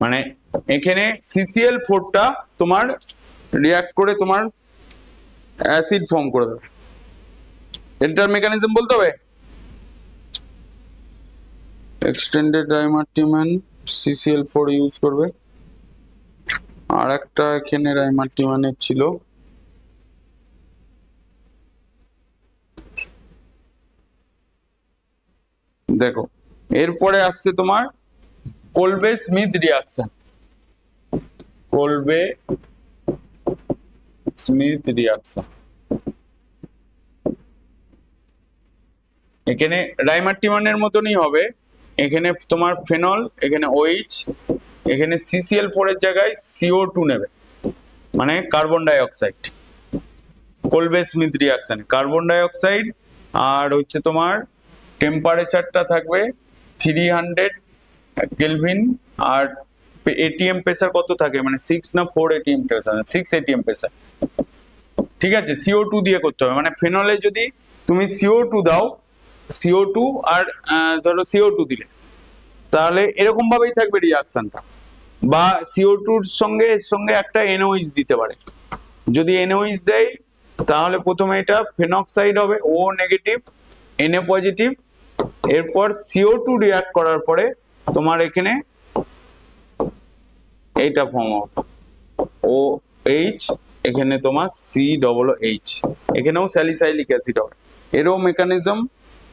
মানে এখানে CCl4টা তোমার রিঅ্যাক্ট করে তোমার অ্যাসিড ফর্ম করে দেবে, এটার মেকানিজম বলতে হবে। এক্সটেন্ডেড রাইমার্টিম্যান CCl4 ইউজ করবে, আর একটা এখানে রাইমার্টিম্যানের ছিল, দেখো এরপরে আসছে তোমার কোলবে স্মিথ রিঅ্যাকশন, কোলবে স্মিথ রিঅ্যাকশন। এখানে রাইমার্টিম্যানের মতনই হবে, এখানে তোমার ফেনল, এখানে OH, এখানে CCl4 এর জায়গায় CO2 নেবে, মানে carbon dioxide. Kolbe Schmitt reaction carbon dioxide, আর হচ্ছে তোমার টেম্পারেচারটা থাকবে 300 কেলভিন, আর ATM প্রেসার কত থাকে, মানে 6 না 4 ATM প্রেসার, 6 ATM প্রেসার, ঠিক আছে। CO2 দিয়ে করতে হবে, মানে ফেনলে যদি তুমি CO2 দাও, CO2 আর ধরো CO2 দিলে, তাহলে এরকম ভাবেই থাকবে রিঅ্যাকশনটা, বা CO2 এর সঙ্গে একটা NOH দিতে পারে, যদি NOH দেয় তাহলে প্রথমে এটা ফেনক্সাইড হবে, O নেগেটিভ Na পজিটিভ, এরপর CO2 রিঅ্যাক্ট করার পরে তোমার এখানে এইটা ফর্ম হবে OH, এখানে তোমার COOH, এখানেও স্যালিসাইলিক অ্যাসিড হবে। এরও মেকানিজম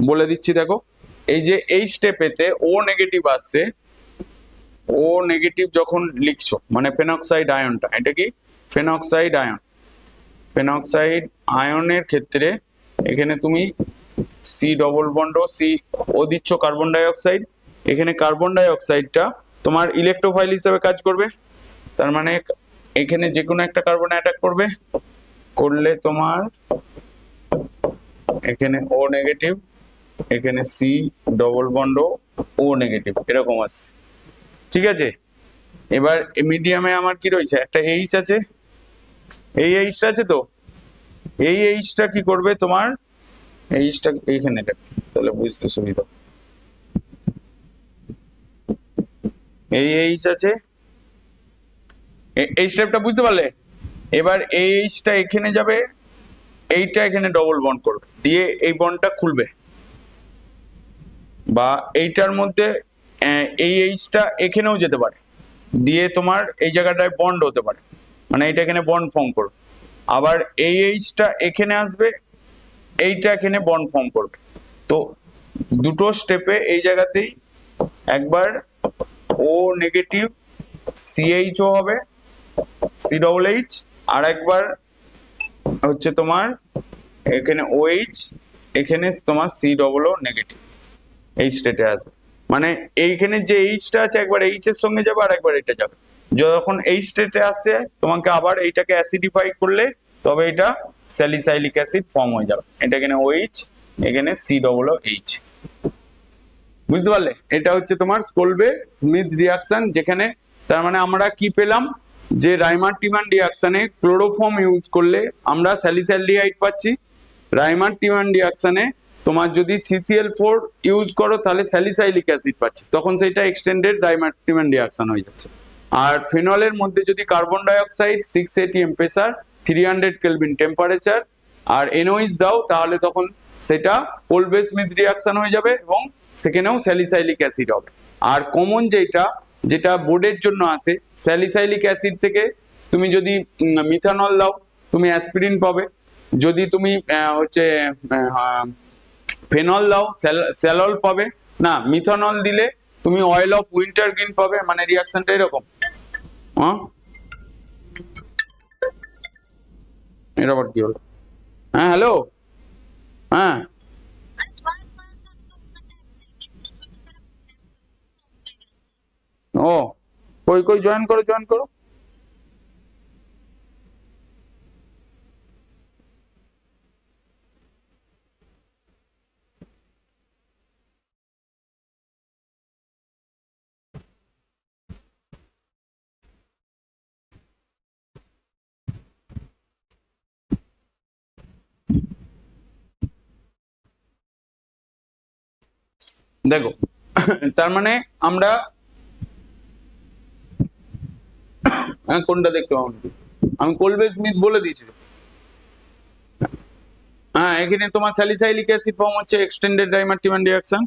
বলে দিচ্ছি, দেখো এই যে এই স্টেপেতে O নেগেটিভ আসছে, O নেগেটিভ যখন লিখছো মানে ফেনক্সাইড আয়নটা, এটা কি ফেনক্সাইড আয়ন, ফেনক্সাইড আয়নের ক্ষেত্রে এখানে তুমি সি ডবল বন্ড সি ও দিচ্ছ কার্বন ডাই অক্সাইড, এখানে কার্বন ডাই অক্সাইডটা তোমার ইলেকট্রোফাইল হিসেবে কাজ করবে, তার মানে এখানে যে কোনো একটা কার্বন অ্যাটাক করবে, করলে তোমার এখানে ও নেগেটিভ, এখানে সি ডবল বন্ড ও নেগেটিভ এরকম আসছে, ঠিক আছে। এবার মিডিয়ামে আমার কি রয়েছে, একটা এইচ আছে, এই এইচটা আছে, তো এই এইচটা কি করবে তোমার, এইচটা এইখানে রাখবে তাহলে বুঝতে সুবিধা। এই এইচ আছে, এই স্টেপটা বুঝতে পারলে। এবার এই এইচটা এখানে যাবে, এইটা এখানে ডবল বন্ড করবে, দিয়ে এই বন্ডটা খুলবে, বা এইটার মধ্যে এই এইচটা এখানেও যেতে পারে, দিয়ে তোমার এই জায়গাটায় বন্ড হতে পারে, মানে এইটা এখানে বন্ড ফর্ম করবে, আবার এই এইচটা এখানে আসবে, এইটা এখানে বন্ড ফর্ম করবে। তো দুটো স্টেপে এই জায়গাতেই একবার ও নেগেটিভ সিএইচও হবে, সি ডবল এইচ, আর একবার হচ্ছে তোমার এখানে ওএইচ, এখানে তোমার সি ডবল ও নেগেটিভ এই স্টেটে আসবে, মানে এইখানে যে এইচটা আছে একবার এইচ এর সঙ্গে যাবে আর একবার এটা যাবে, যখন এই স্টেটে আসছে তোমাকে আবার এইটাকে অ্যাসিডিফাই করলে তবে এটা স্যালিসাইলিক অ্যাসিড ফর্ম হয়ে যাবে, এটা এখানে ওএইচ, এখানে সি ডবল ও এইচ, বুঝতে পারলে। এটা হচ্ছে তোমার স্কোলবে স্মিথ রিঅ্যাকশন, যেখানে তার মানে আমরা কি পেলাম, যে রাইমার টিমান রিঅ্যাকশনে ক্লোরোফর্ম ইউজ করলে আমরা স্যালিসাইলডিহাইড পাচ্ছি, রাইমার টিমান রিঅ্যাকশনে তোমার যদি CCl4 ইউজ করো তাহলে স্যালিসাইলিক অ্যাসিড পাচ্ছি, তখন সেটা এক্সটেন্ডেড রাইমার টিমান রিঅ্যাকশন হয়ে যাচ্ছে। আর ফিনলের মধ্যে যদি carbon dioxide 6 atm pressure 300 kelvin temperature আর NOH দাও, তাহলে তখন সেটা কোলবে স্মিথ রিঅ্যাকশন হয়ে যাবে এবং সেখানেও স্যালিসাইলিক অ্যাসিড হবে। আর কমন যেটা বোর্ডের জন্য আসে, স্যালিসাইলিক অ্যাসিড থেকে তুমি যদি মিথানল দাও তুমি অ্যাসপিরিন পাবে, যদি তুমি হচ্ছে ফেনল দাও স্যালল পাবে, না মিথানল দিলে তুমি অয়েল অফ উইন্টার গ্রিন পাবে, মানে রিঅ্যাকশনটা এরকম। হ্যাঁ এটা আবার কি হলো, হ্যাঁ হ্যালো, হ্যাঁ ও কই কই জয়েন করো জয়েন করো। দেখো তার মানে আমরা কোনটা দেখতে পাবো, আমি কোলবে স্মিথ বলে দিয়েছি। হ্যাঁ এখানে তোমার স্যালিসাইলিক অ্যাসিড ফর্ম হচ্ছে এক্সটেন্ডেড রাইমার টিমান রিঅ্যাকশন,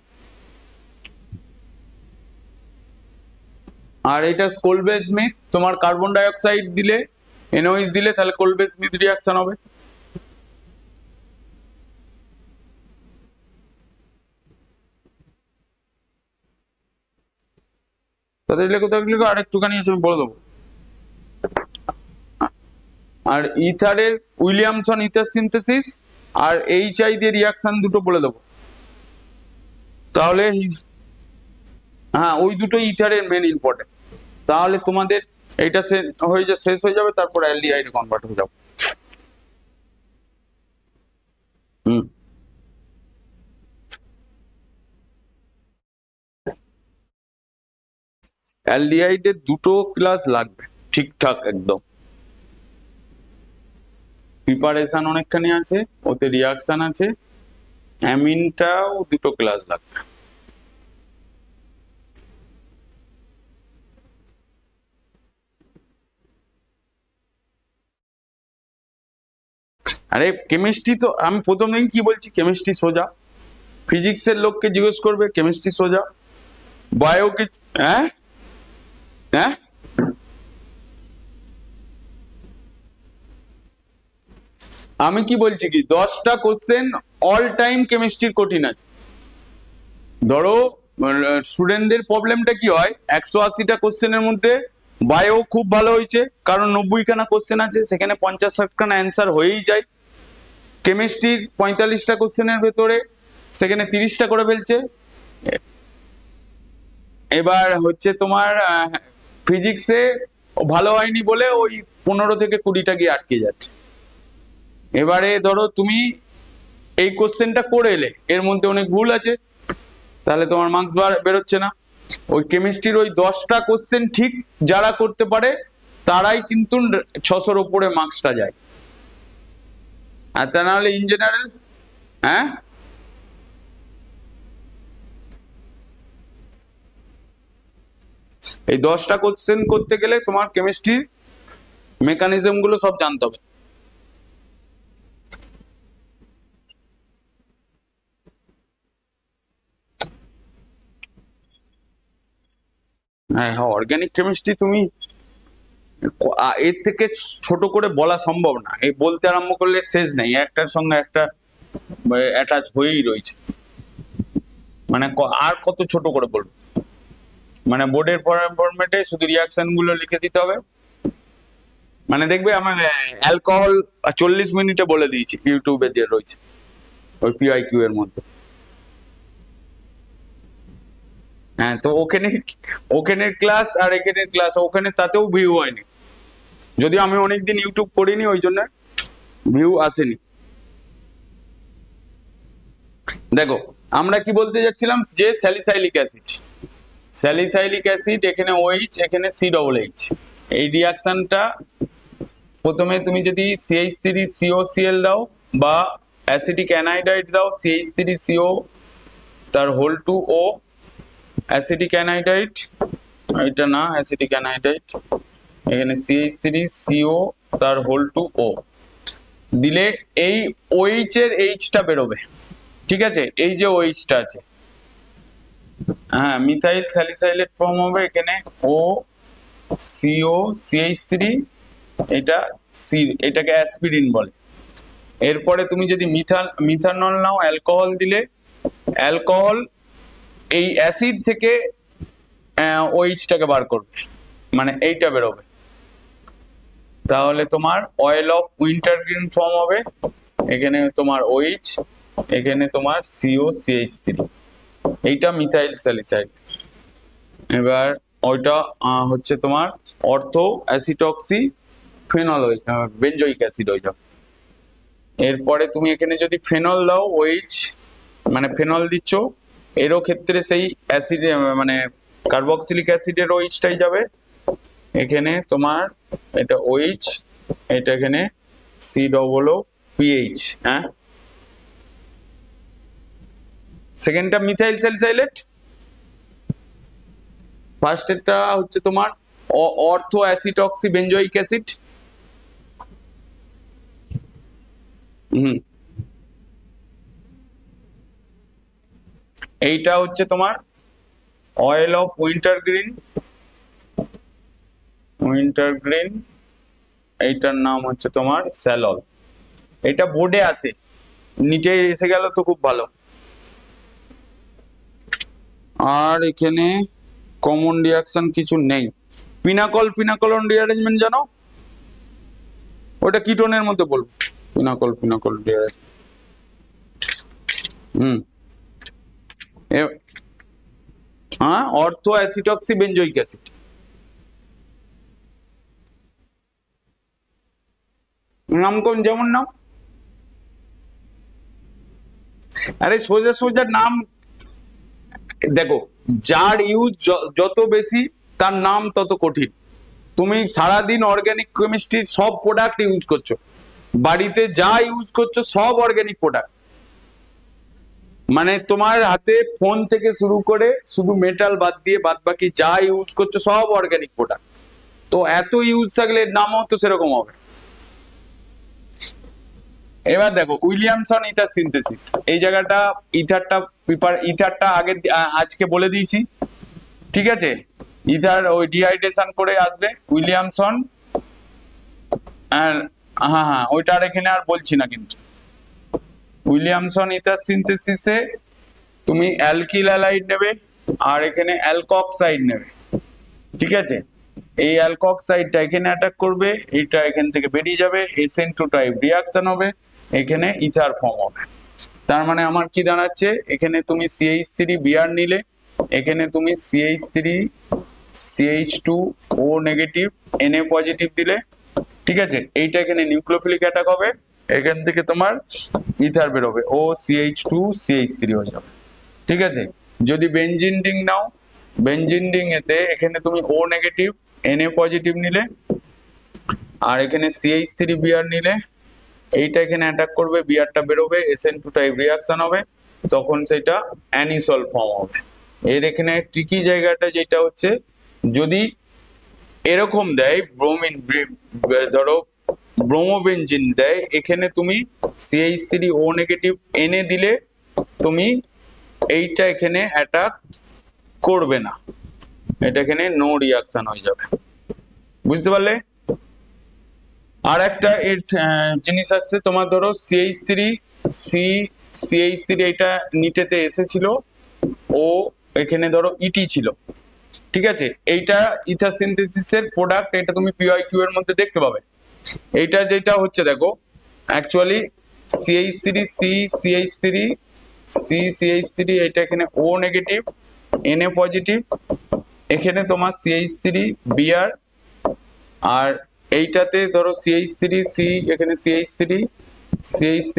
আর এটা কোলবে স্মিথ তোমার কার্বন ডাই অক্সাইড দিলে NOH দিলে তাহলে কোলবে স্মিথ রিঅ্যাকশন হবে। তাদের লেখো আর একটুখানি আছে আমি বলে দেবো। আর ইথারের উইলিয়ামসন ইথার সিনথেসিস আর HI দিয়ে রিঅ্যাকশন দুটো বলে দেবো, তাহলে হ্যাঁ ওই দুটো ইথারের মেন ইম্পর্টেন্ট, তাহলে তোমাদের এইটা শেষ হয়ে যাবে, তারপর অ্যালডিহাইডে কনভার্ট হয়ে যাবে। হুম অ্যালডিহাইডের দুটো ক্লাস লাগবে ঠিকঠাক একদম, প্রিপারেশন অনেকখানি আছে, ওতে রিঅ্যাকশন আছে, অ্যামিনটাও দুটো ক্লাস লাগবে। আরে কেমিস্ট্রি তো আমি প্রথম দিন কি বলছি, কেমিস্ট্রি সোজা, ফিজিক্সের লোককে জিজ্ঞেস করবে কেমিস্ট্রি সোজা, বায়োকে হ্যাঁ হ্যাঁ আমি কি বলছি কি 10টা কোশ্চেন অল টাইম কেমিস্ট্রির কঠিন আছে। ধরো স্টুডেন্টদের প্রবলেমটা কি হয়, 180টা কোশ্চেনের মধ্যে বায়ো খুব ভালো হয়েছে কারণ 90খানা কোশ্চেন আছে, সেখানে 50-60খানা অ্যান্সার হয়েই যায়। কেমিস্ট্রির 45টা কোশ্চেনের ভেতরে সেখানে 30টা করে ফেলছে। এবার হচ্ছে তোমার ফিজিক্সে ভালো হয়নি বলে ওই 15 থেকে 20টা গিয়ে আটকে যাচ্ছে। এবারে ধরো তুমি এই কোশ্চেনটা করে এলে, এর মধ্যে অনেক ভুল আছে, তাহলে তোমার মার্কস বেরোচ্ছে না। ওই কেমিস্ট্রির ওই 10টা কোশ্চেন ঠিক যারা করতে পারে তারাই কিন্তু 600-র উপরে মার্কসটা যায়, আর তা না হলে ইন জেনারেল। হ্যাঁ, এই 10টা কোশ্চেন করতে গেলে তোমার কেমিস্ট্রির মেকানিজম গুলো সব জানতে হবে। হ্যাঁ, অর্গানিক কেমিস্ট্রি তুমি এর থেকে ছোট করে বলা সম্ভব না, এই বলতে আরম্ভ করলে শেষ নেই, একটার সঙ্গে একটা অ্যাটাচ হয়েই রয়েছে, মানে আর কত ছোট করে বলবো। মানে বোর্ডের ফরম্যাটে শুধু রিয়াকশন গুলো লিখে দিতে হবে। মানে দেখবে আমার অ্যালকোহল 40 মিনিটে বলে দিয়েছি, ইউটিউবে দিয়ে রয়েছে ওই পিআইকিউ এর মধ্যে। হ্যাঁ, তো ওখানের ক্লাস আর এখানের ক্লাস, ওখানে তাতেও ভিউ হয়নি, যদিও আমি অনেকদিন ইউটিউব করিনি ওই জন্য ভিউ আসেনি। দেখো আমরা কি বলতে যাচ্ছিলাম, যে স্যালিসাইলিক অ্যাসিড এখানে OH এখানে COOH, এই রিয়াকশনটা প্রথমে তুমি যদি CH3COCl দাও বা অ্যাসিটিক অ্যানাইডাইড দাও, CH3CO তার হোল টু O, অ্যাসিটিক অ্যানাইডাইড, এটা না অ্যাসিটিক অ্যানাইডাইড, এখানে CH3CO তার হোল টু O দিলে এই OH এর H-টা বেরোবে, ঠিক আছে, এই যে OH-টা আছে, হ্যাঁ, মিথাইল স্যালিসাইলেট ফর্ম হবে, এখানে OCOCH3, এটা এটাকে অ্যাসপিরিন বলে। এরপরে তুমি যদি মিথানল নাও, অ্যালকোহল দিলে, অ্যালকোহল এই অ্যাসিড থেকে OH-টাকে বার করবে, মানে এইটা বেরোবে, তাহলে তোমার অয়েল অফ উইন্টারগ্রিন ফর্ম হবে, এখানে তোমার OH, এখানে তোমার COCH3, এইটা মিথাইল স্যালিসাইড। এবার ওইটা হচ্ছে তোমার অর্থো অ্যাসিটক্সি ফেনল বেঞ্জয়িক অ্যাসিড হয়ে যাবে। এরপরে তুমি এখানে যদি ফেনল দাও, OH মানে ফেনল দিচ্ছ, এরও ক্ষেত্রে সেই অ্যাসিড মানে কার্বক্সিলিক অ্যাসিডের OH-টাই যাবে, এখানে তোমার এটা OH, এটা এখানে COOPH। হ্যাঁ, সেকেন্ডটা মিথাইল স্যালিসাইলেট, ফার্স্টেরটা হচ্ছে তোমার অর্থো অ্যাসিটক্সি বেঞ্জয়িক অ্যাসিড। এইটা হচ্ছে তোমার অয়েল অফ উইন্টারগ্রিন, এইটার নাম হচ্ছে তোমার স্যালল। এটা বোর্ডে আছে, নিচে এসে গেল তো খুব ভালো। আর এখানে কমন রিয়াকশন কিছু নেই। ফিনাকল রিঅ্যারেঞ্জমেন্ট জানো, ওটা কিটোনের মধ্যে বলবো, ফিনাকল রিঅ্যারেঞ্জমেন্ট। হ্যাঁ, অর্থো অ্যাসিটক্সি বেঞ্জয়িক অ্যাসিড, নাম কোন যেমন নাম, আরে সোজা নাম, দেখো যার ইউজ যত বেশি তার নাম তত কঠিন। তুমি সারাদিন অর্গানিক কেমিস্ট্রির সব প্রোডাক্ট ইউজ করছো, বাড়িতে যা ইউজ করছো সব অর্গানিক প্রোডাক্ট, মানে তোমার হাতে ফোন থেকে শুরু করে শুধু মেটাল বাদ দিয়ে বাদ বাকি যা ইউজ করছো সব অর্গানিক প্রোডাক্ট, তো এত ইউজ থাকলে নামও তো সেরকম হবে। এবার দেখো উইলিয়ামসন ইথার সিনথেসিস, এই জায়গাটা ইথারটা আজকে বলে দিয়েছি, ঠিক আছে, ইথার ওই ডিহাইড্রেশন করে আসবে উইলিয়ামসন, হ্যাঁ ওইটা আর এখানে আর বলছি না, কিন্তু উইলিয়ামসন ইথার সিনথেসিসে তুমি অ্যালকিল হ্যালাইড নেবে আর এখানে অ্যালকক্সাইড নেবে, ঠিক আছে, এই অ্যালকক্সাইডটা এখানে অ্যাটাক করবে, এটা এখান থেকে বেরিয়ে যাবে, SN2 টাইপ রিঅ্যাকশন হবে, এখানে ইথার ফর্ম হবে, তার মানে আমার কি দাঁড়াচ্ছে, এখানে তুমি CH3 Br নিলে, এখানে তুমি CH3 CH2O negative Na positive দিলে, ঠিক আছে, এইটা এখানে নিউক্লিওফিলিক অ্যাটাক হবে, এখান থেকে তোমার ইথার বেরোবে, ও CH2 CH3 হয়ে যাবে, ঠিক আছে। যদি বেনজিন রিং নাও, বেনজিন রিং এতে এখানে তুমি O নেগেটিভ Na পজিটিভ নিলে, আর এখানে CH3 Br নিলে, এইটা এখানে অ্যাটাক করবে, বিআরটা বেরোবে, SN2 টাইপ রিয়াকশন হবে, তখন সেটা অ্যানিসল ফর্ম হবে। এর এখানে ট্রিকি জায়গাটা যেটা হচ্ছে, যদি এরকম দেয় ব্রোমিন, ধরো ব্রোমোবেনজিন দেয়, এখানে তুমি CH3O নেগেটিভ Na দিলে তুমি এইটা এখানে অ্যাটাক করবে না, এটা এখানে নো রিয়াকশন হয়ে যাবে, বুঝতে পারলে। আর একটা এর জিনিস আসছে, তোমার ধরো CH3 এটা নিটেতে এসেছিল, ও এখানে ধরো ইটি ছিল, ঠিক আছে, এইটা ইথার সিনথেসিসের প্রোডাক্ট, এটা তুমি PYQ এর মধ্যে দেখতে পাবে। এইটা যেটা হচ্ছে দেখো, অ্যাকচুয়ালি CH3 এটা এখানে O নেগেটিভ Na পজিটিভ, এখানে তোমার CH3 Br, আর এইটাতে ধরো CH3 এখানে CH3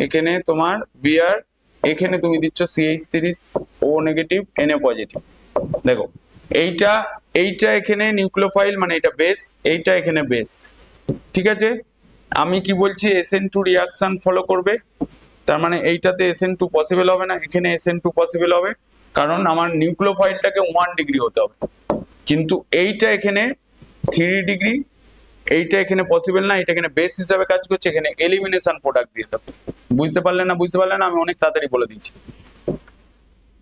এখানে তোমার Br, এখানে তুমি দিচ্ছ CH3O নেগেটিভ Na পজিটিভ। দেখো এইটা এখানে নিউক্লিওফাইল, মানে এটা বেস, এইটা এখানে বেস, ঠিক আছে। আমি কি বলছি, SN2 রিয়াকশন ফলো করবে, তার মানে এইটাতে SN2 পসিবল হবে না, এখানে SN2 পসিবল হবে, কারণ আমার নিউক্লিওফাইলটাকে 1 ডিগ্রি হতে হবে, কিন্তু এইটা এখানে 3 ডিগ্রি, এইটা এখানে পসিবল না, এটা এখানে বেস হিসাবে কাজ করছে, এখানে এলিমিনেশন প্রোডাক্ট দিয়ে দেবো। বুঝতে পারলে না, আমি অনেক তাড়াতাড়ি বলে দিচ্ছি।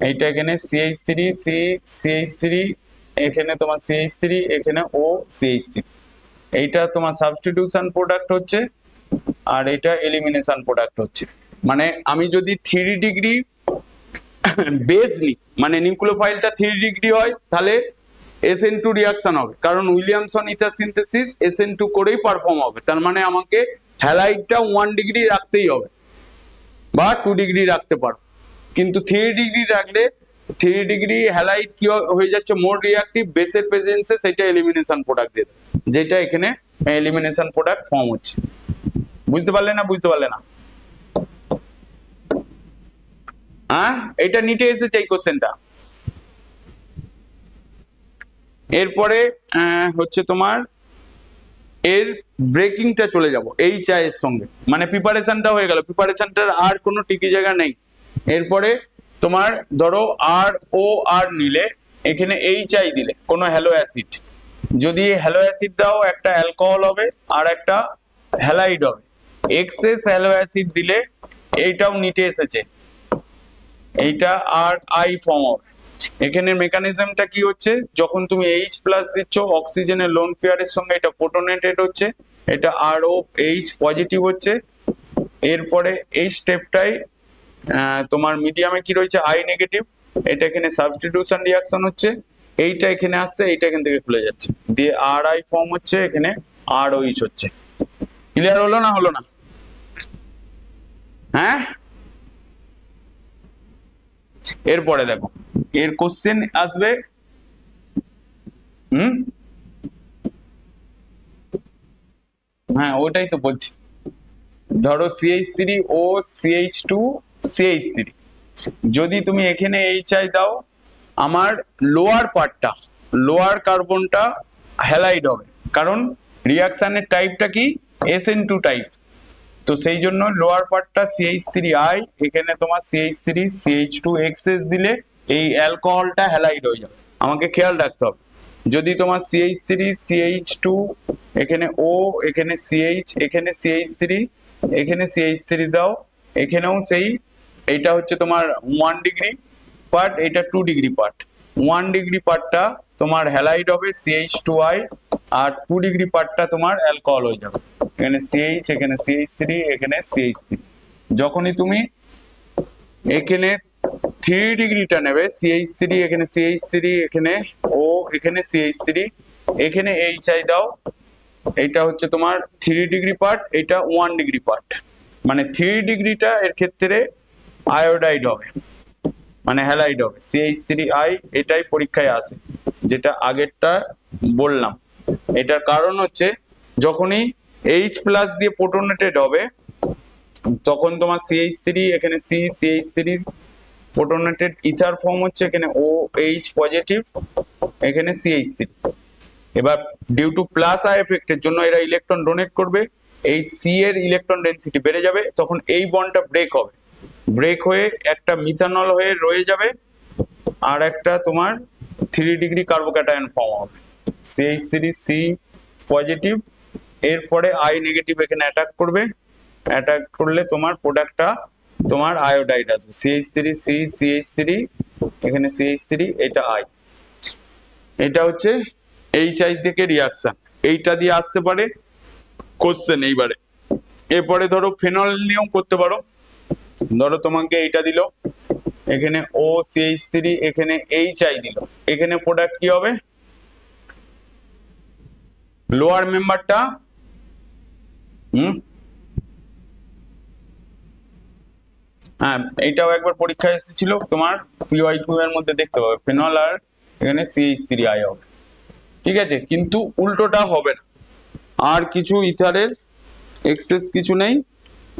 এইটা এখানে CH3 এখানে তোমার CH3, এখানে O CH3, এইটা তোমার সাবস্টিটিউশন প্রোডাক্ট হচ্ছে, আর এটা এলিমিনেশন প্রোডাক্ট হচ্ছে। মানে আমি যদি 3 ডিগ্রি বেস নিই, মানে নিউক্লিওফাইলটা 3 ডিগ্রি হয়, তাহলে SN2 রিয়াকশন হবে, কারণ উইলিয়ামসন ইথার সিনথেসিস SN2 করেই পারফর্ম হবে, তার মানে আমাকে হ্যালাইডটা 1 ডিগ্রি রাখতেই হবে, বা 2 ডিগ্রি রাখতে পারো, কিন্তু 3 ডিগ্রি রাখলে 3 ডিগ্রি হ্যালাইড কি হয়ে যাচ্ছে, মোর রিয়াক্টিভ, বেসের প্রেজেন্সে সেটা এলিমিনেশন প্রোডাক্ট দিয়ে দেবে, যেটা এখানে এলিমিনেশন প্রোডাক্ট ফর্ম হচ্ছে। বুঝতে পারলে না, হ্যাঁ, এটা নিটে এসেছে এই কোশ্চেনটা। এরপরে হচ্ছে তোমার এর ব্রেকিংটা চলে যাব HI এর সঙ্গে, মানে প্রিপারেশনটা হয়ে গেল, প্রিপারেশনটার আর কোনো টিকি জায়গা নেই। এরপরে তোমার ধরো ROR নিলে, এখানে HI দিলে কোনো হ্যালো অ্যাসিড, যদি হ্যালো অ্যাসিড দাও, একটা অ্যালকোহল হবে আর একটা হ্যালাইড হবে, এক্সেস হ্যালো অ্যাসিড দিলে, এইটাও নিটে এসেছে, এইটা RI ফর্ম হবে। এখানে মেকানিজমটা কি হচ্ছে, যখন তুমি H প্লাস দিচ্ছ অক্সিজেনের লোন পেয়ারের সঙ্গে, এটা প্রোটোনেটেড হচ্ছে, এটা ROH পজিটিভ হচ্ছে, এরপরে এই স্টেপটাই তোমার মিডিয়ামে কি রয়েছে I নেগেটিভ, এটা এখানে সাবস্টিটিউশন রিয়াকশন হচ্ছে, এইটা এখানে আসছে, এইটা এখান থেকে খুলে যাচ্ছে, দিয়ে RI ফর্ম হচ্ছে, এখানে ROH হচ্ছে। ক্লিয়ার হলো না? হ্যাঁ, এরপরে দেখো এর কোশ্চেন আসবে, হ্যাঁ ওটাই তো বলছি। ধরো CH3O CH2 CH3, যদি তুমি এখানে HI দাও, আমার লোয়ার কার্বনটা হ্যালাইড হবে, কারণ রিয়াকশনের টাইপটা কি SN2 টাইপ, তো সেই জন্য লোয়ার পার্টটা CH3I, এখানে তোমার CH3 CH2 এক্সেস দিলে এই অ্যালকোহলটা হ্যালাইড হয়ে যাবে, আমাকে খেয়াল রাখতে হবে। যদি তোমার CH3 CH2 এখানে O, এখানে CH, এখানে CH3, এখানে CH3 দাও, এখানেও সেই, এইটা হচ্ছে তোমার 1 ডিগ্রি পার্ট, এটা 2 ডিগ্রি পার্ট, 1 ডিগ্রি পার্টটা তোমার হ্যালাইড হবে CH2I, আর 2 ডিগ্রি পার্টটা তোমার অ্যালকোহল হয়ে যাবে, এখানে CH, এখানে CH3, এখানে CH3। যখনই তুমি এখানে 3 ডিগ্রিটা নেবে, CH3, এখানে CH3, এখানে O, এখানে CH3, এখানে HI দাও, এটা হচ্ছে তোমার 3 ডিগ্রি পার্ট, এটা 1 ডিগ্রি পার্ট, মানে 3 ডিগ্রিটা এর ক্ষেত্রে আয়োডাইড হবে, মানে হ্যালাইড হবে, CH3I। এটাই পরীক্ষায় আসে, যেটা আগেরটা বললাম। এটার কারণ হচ্ছে যখনই H+ দিয়ে প্রোটনেটেড হবে তখন তোমার CH3, এখানে CH3 প্রোটনেটেড ইথার ফর্ম হচ্ছে, এখানে OH পজিটিভ, এখানে CH3। এবার ডিউ টু প্লাস আই এফেক্টের জন্য এরা ইলেকট্রন ডোনেট করবে, এই সি এর ইলেকট্রন ডেনসিটি বেড়ে যাবে, তখন এই বন্ডটা ব্রেক হবে, ব্রেক হয়ে একটা মিথানল হয়ে রয়ে যাবে, আর একটা তোমার 3 ডিগ্রি কার্বোক্যাটায়ন ফর্ম হবে, CH3C পজিটিভ। এরপরে I নেগেটিভ এখানে অ্যাটাক করবে, অ্যাটাক করলে তোমার প্রোডাক্টটা তোমার আয়োডাইড আসবে, CH3C CH3, এখানে CH3, এটা I। এটা হচ্ছে HI থেকে রিয়াকশন, এইটা দিয়ে আসতে পারে কোশ্চেন এইবারে। এরপরে ধরো ফেনল নিয়েও করতে পারো, ধরো তোমাকে এইটা দিল, এখানে OCH3, এখানে HI দিল, এখানে প্রোডাক্ট কি হবে, লোয়ার মেম্বারটা হ্যাঁ এইটাও একবার পরীক্ষায় এসেছিল তোমার, PYQ এর মধ্যে দেখতে পাবে, ফেনল আর এখানে CH3I হবে, ঠিক আছে। কিন্তু উল্টোটা হবে না, আর কিছু ইথারের এক্সেস কিছু নেই।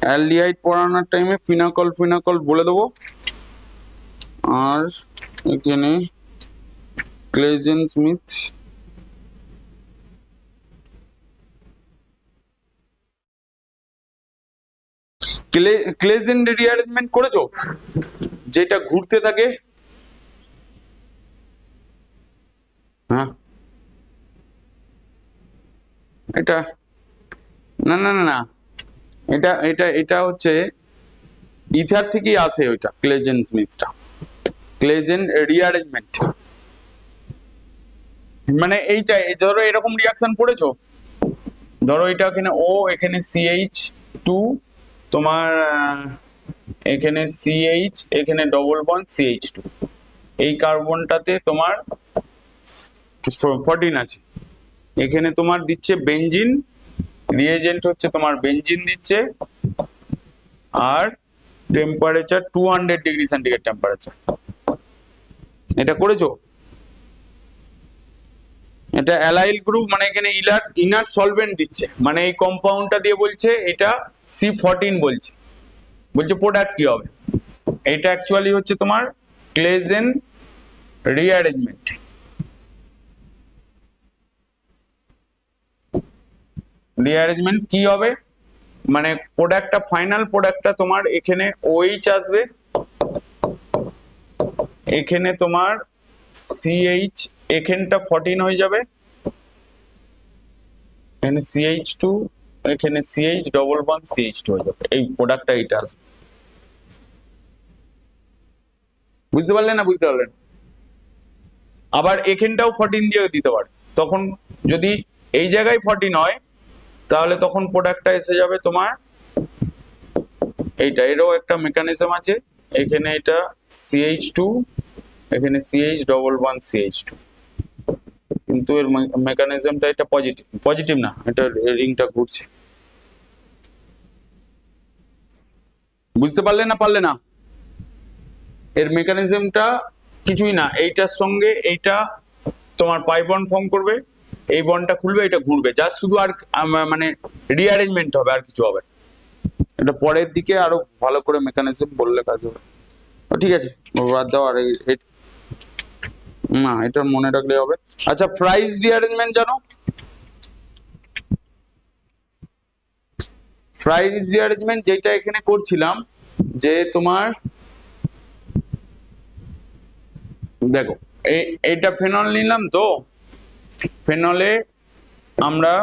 অ্যালডিহাইড পড়ানোর টাইমে ফিনাকল বলে দেবো, আর এখানে ক্লেজেন স্মিথ, ক্লেজেন রিঅ্যারেঞ্জমেন্ট করেছো, যেটা ঘুরতে থাকে? হ্যাঁ এটা না না না না, এটা এটা এটা হচ্ছে ইথার থেকেই আসে ওইটা, ক্লেজেন স্মিথটা, ক্লেজেন রিঅ্যারেঞ্জমেন্ট। মানে এইটা ধরো এরকম রিয়াকশন পড়েছো, ধরো এটা এখানে O, এখানে CH2, তোমার এখানে CH, এখানে ডবল বন্ড CH2, এই কার্বনটাতে তোমার 14 আছে, এখানে তোমার দিচ্ছে বেনজিন, রিএজেন্ট হচ্ছে তোমার বেনজিন দিচ্ছে, আর টেম্পারেচার 200 ডিগ্রি সেন্টিগ্রেড টেম্পারেচার। এটা করেছো? এটা অ্যালাইল গ্রুপ, মানে এখানে ইনার্ট সলভেন্ট দিচ্ছে, মানে এই কম্পাউন্ডটা দিয়ে বলছে এটা C14 বলছে, বলছে প্রোডাক্ট কি হবে, এটা অ্যাকচুয়ালি হচ্ছে তোমার ক্লেজেন রিঅ্যারেঞ্জমেন্ট। রিঅ্যারেঞ্জমেন্ট কি হবে, মানে প্রোডাক্টটা, ফাইনাল প্রোডাক্টটা তোমার এখানে OH আসবে, এখানে তোমার CH, এখানটা 14 হয়ে যাবে, এখানে CH2, এখানে CH ডবল বন্ড CH2 হয়ে যাবে, এই প্রোডাক্টটা এটা আসবে। বুঝতে পারলেন না? বুঝতে পারলেন? আবার এখানটাও 14 দিয়ে দিতে পারে, তখন যদি এই জায়গায় 14 হয় তাহলে তখন প্রোডাক্টটা এসে যাবে তোমার এইটা, এরও একটা মেকানিজম আছে, এখানে এটা CH2, এখানে CH ডবল বন্ড CH2, কিন্তু এর মেকানিজমটা এটা পজিটিভ না, এটা রিংটা ঘুরছে। বুঝতে পারলে না? পারলে না? এর মেকানিজমটা কিছুই না, এইটার সঙ্গে এইটা তোমার পাই বন্ড ফর্ম করবে, এই বন্ডটা খুলবে, এটা ঘুরবে, জাস্ট শুধু আর মানে রিঅ্যারেঞ্জমেন্ট হবে, আর কিছু হবে। এটা পরের দিকে আরো ভালো করে মেকানিজম বললে কাজ হবে। ঠিক আছে, বাদ দাও। আর না, এটা মনে রাখলে হবে। আচ্ছা, প্রাইস রিঅ্যারেঞ্জমেন্ট জানো? প্রাইস রিঅ্যারেঞ্জমেন্ট যেটা এখানে করছিলাম, যে তোমার দেখো এইটা ফেনল নিলাম, তো ফেনলে আমরা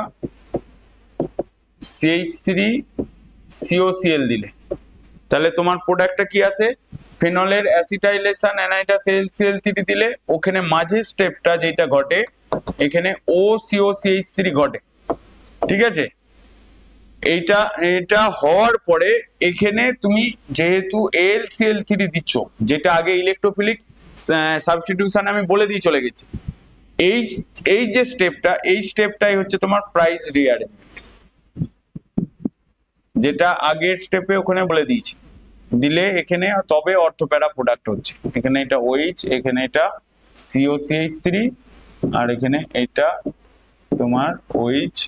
CH3COCl দিলে তাহলে তোমার প্রোডাক্টটা কি আছে, ফেনলের অ্যাসিটাইলেশন অ্যানাইডাস HCl3 দিলে ওখানে মাঝের স্টেপটা যেটা ঘটে, এখানে OCOCH3 ঘটে, ঠিক আছে। এটা হওয়ার পরে এখানে তুমি যেহেতু AlCl3 দিচ্ছ, যেটা আগে ইলেকট্রোফিলিক সাবস্টিটিউশন আমি বলে দিয়ে চলে গেছি, এই যে স্টেপটা, এই স্টেপটাই হচ্ছে তোমার প্রাইস রিঅ্যারেঞ্জমেন্ট। যেটা আগের স্টেপে ওখানে বলে দিয়েছি, দিলে এখানে তবে অর্থপ্যারা প্রোডাক্ট হচ্ছে। এখানে এটা OH, এখানে এটা COCH3, আর এখানে এটা তোমার OH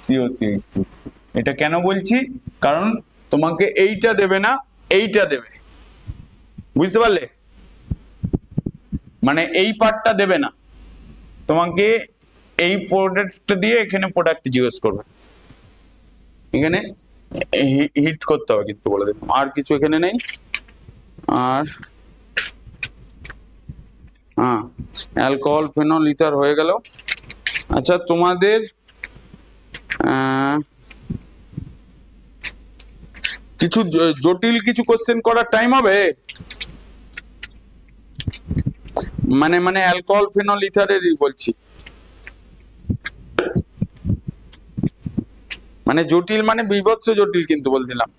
COCH3। এটা কেন বলছি, কারণ তোমাকে এইটা দেবে না, এইটা দেবে, বুঝতে পারলে? মানে এই পার্টটা দেবে না তোমাকে, এই প্রোডাক্টটা দিয়ে এখানে প্রোডাক্ট জিজ্ঞেস করবে, এখানে হিট করতে হবে কিন্তু, বলে দিলাম। আর কিছু এখানে নেই। আর হ্যাঁ, অ্যালকোহল ফেনল ইথার হয়ে গেল। আচ্ছা, তোমাদের কিছু জটিল কিছু কোশ্চেন করার টাইম হবে? মানে অ্যালকোহল ফেনল ইথারেরই বলছি, মানে জটিল মানে বিভৎস জটিল কিন্তু বলে দিলাম।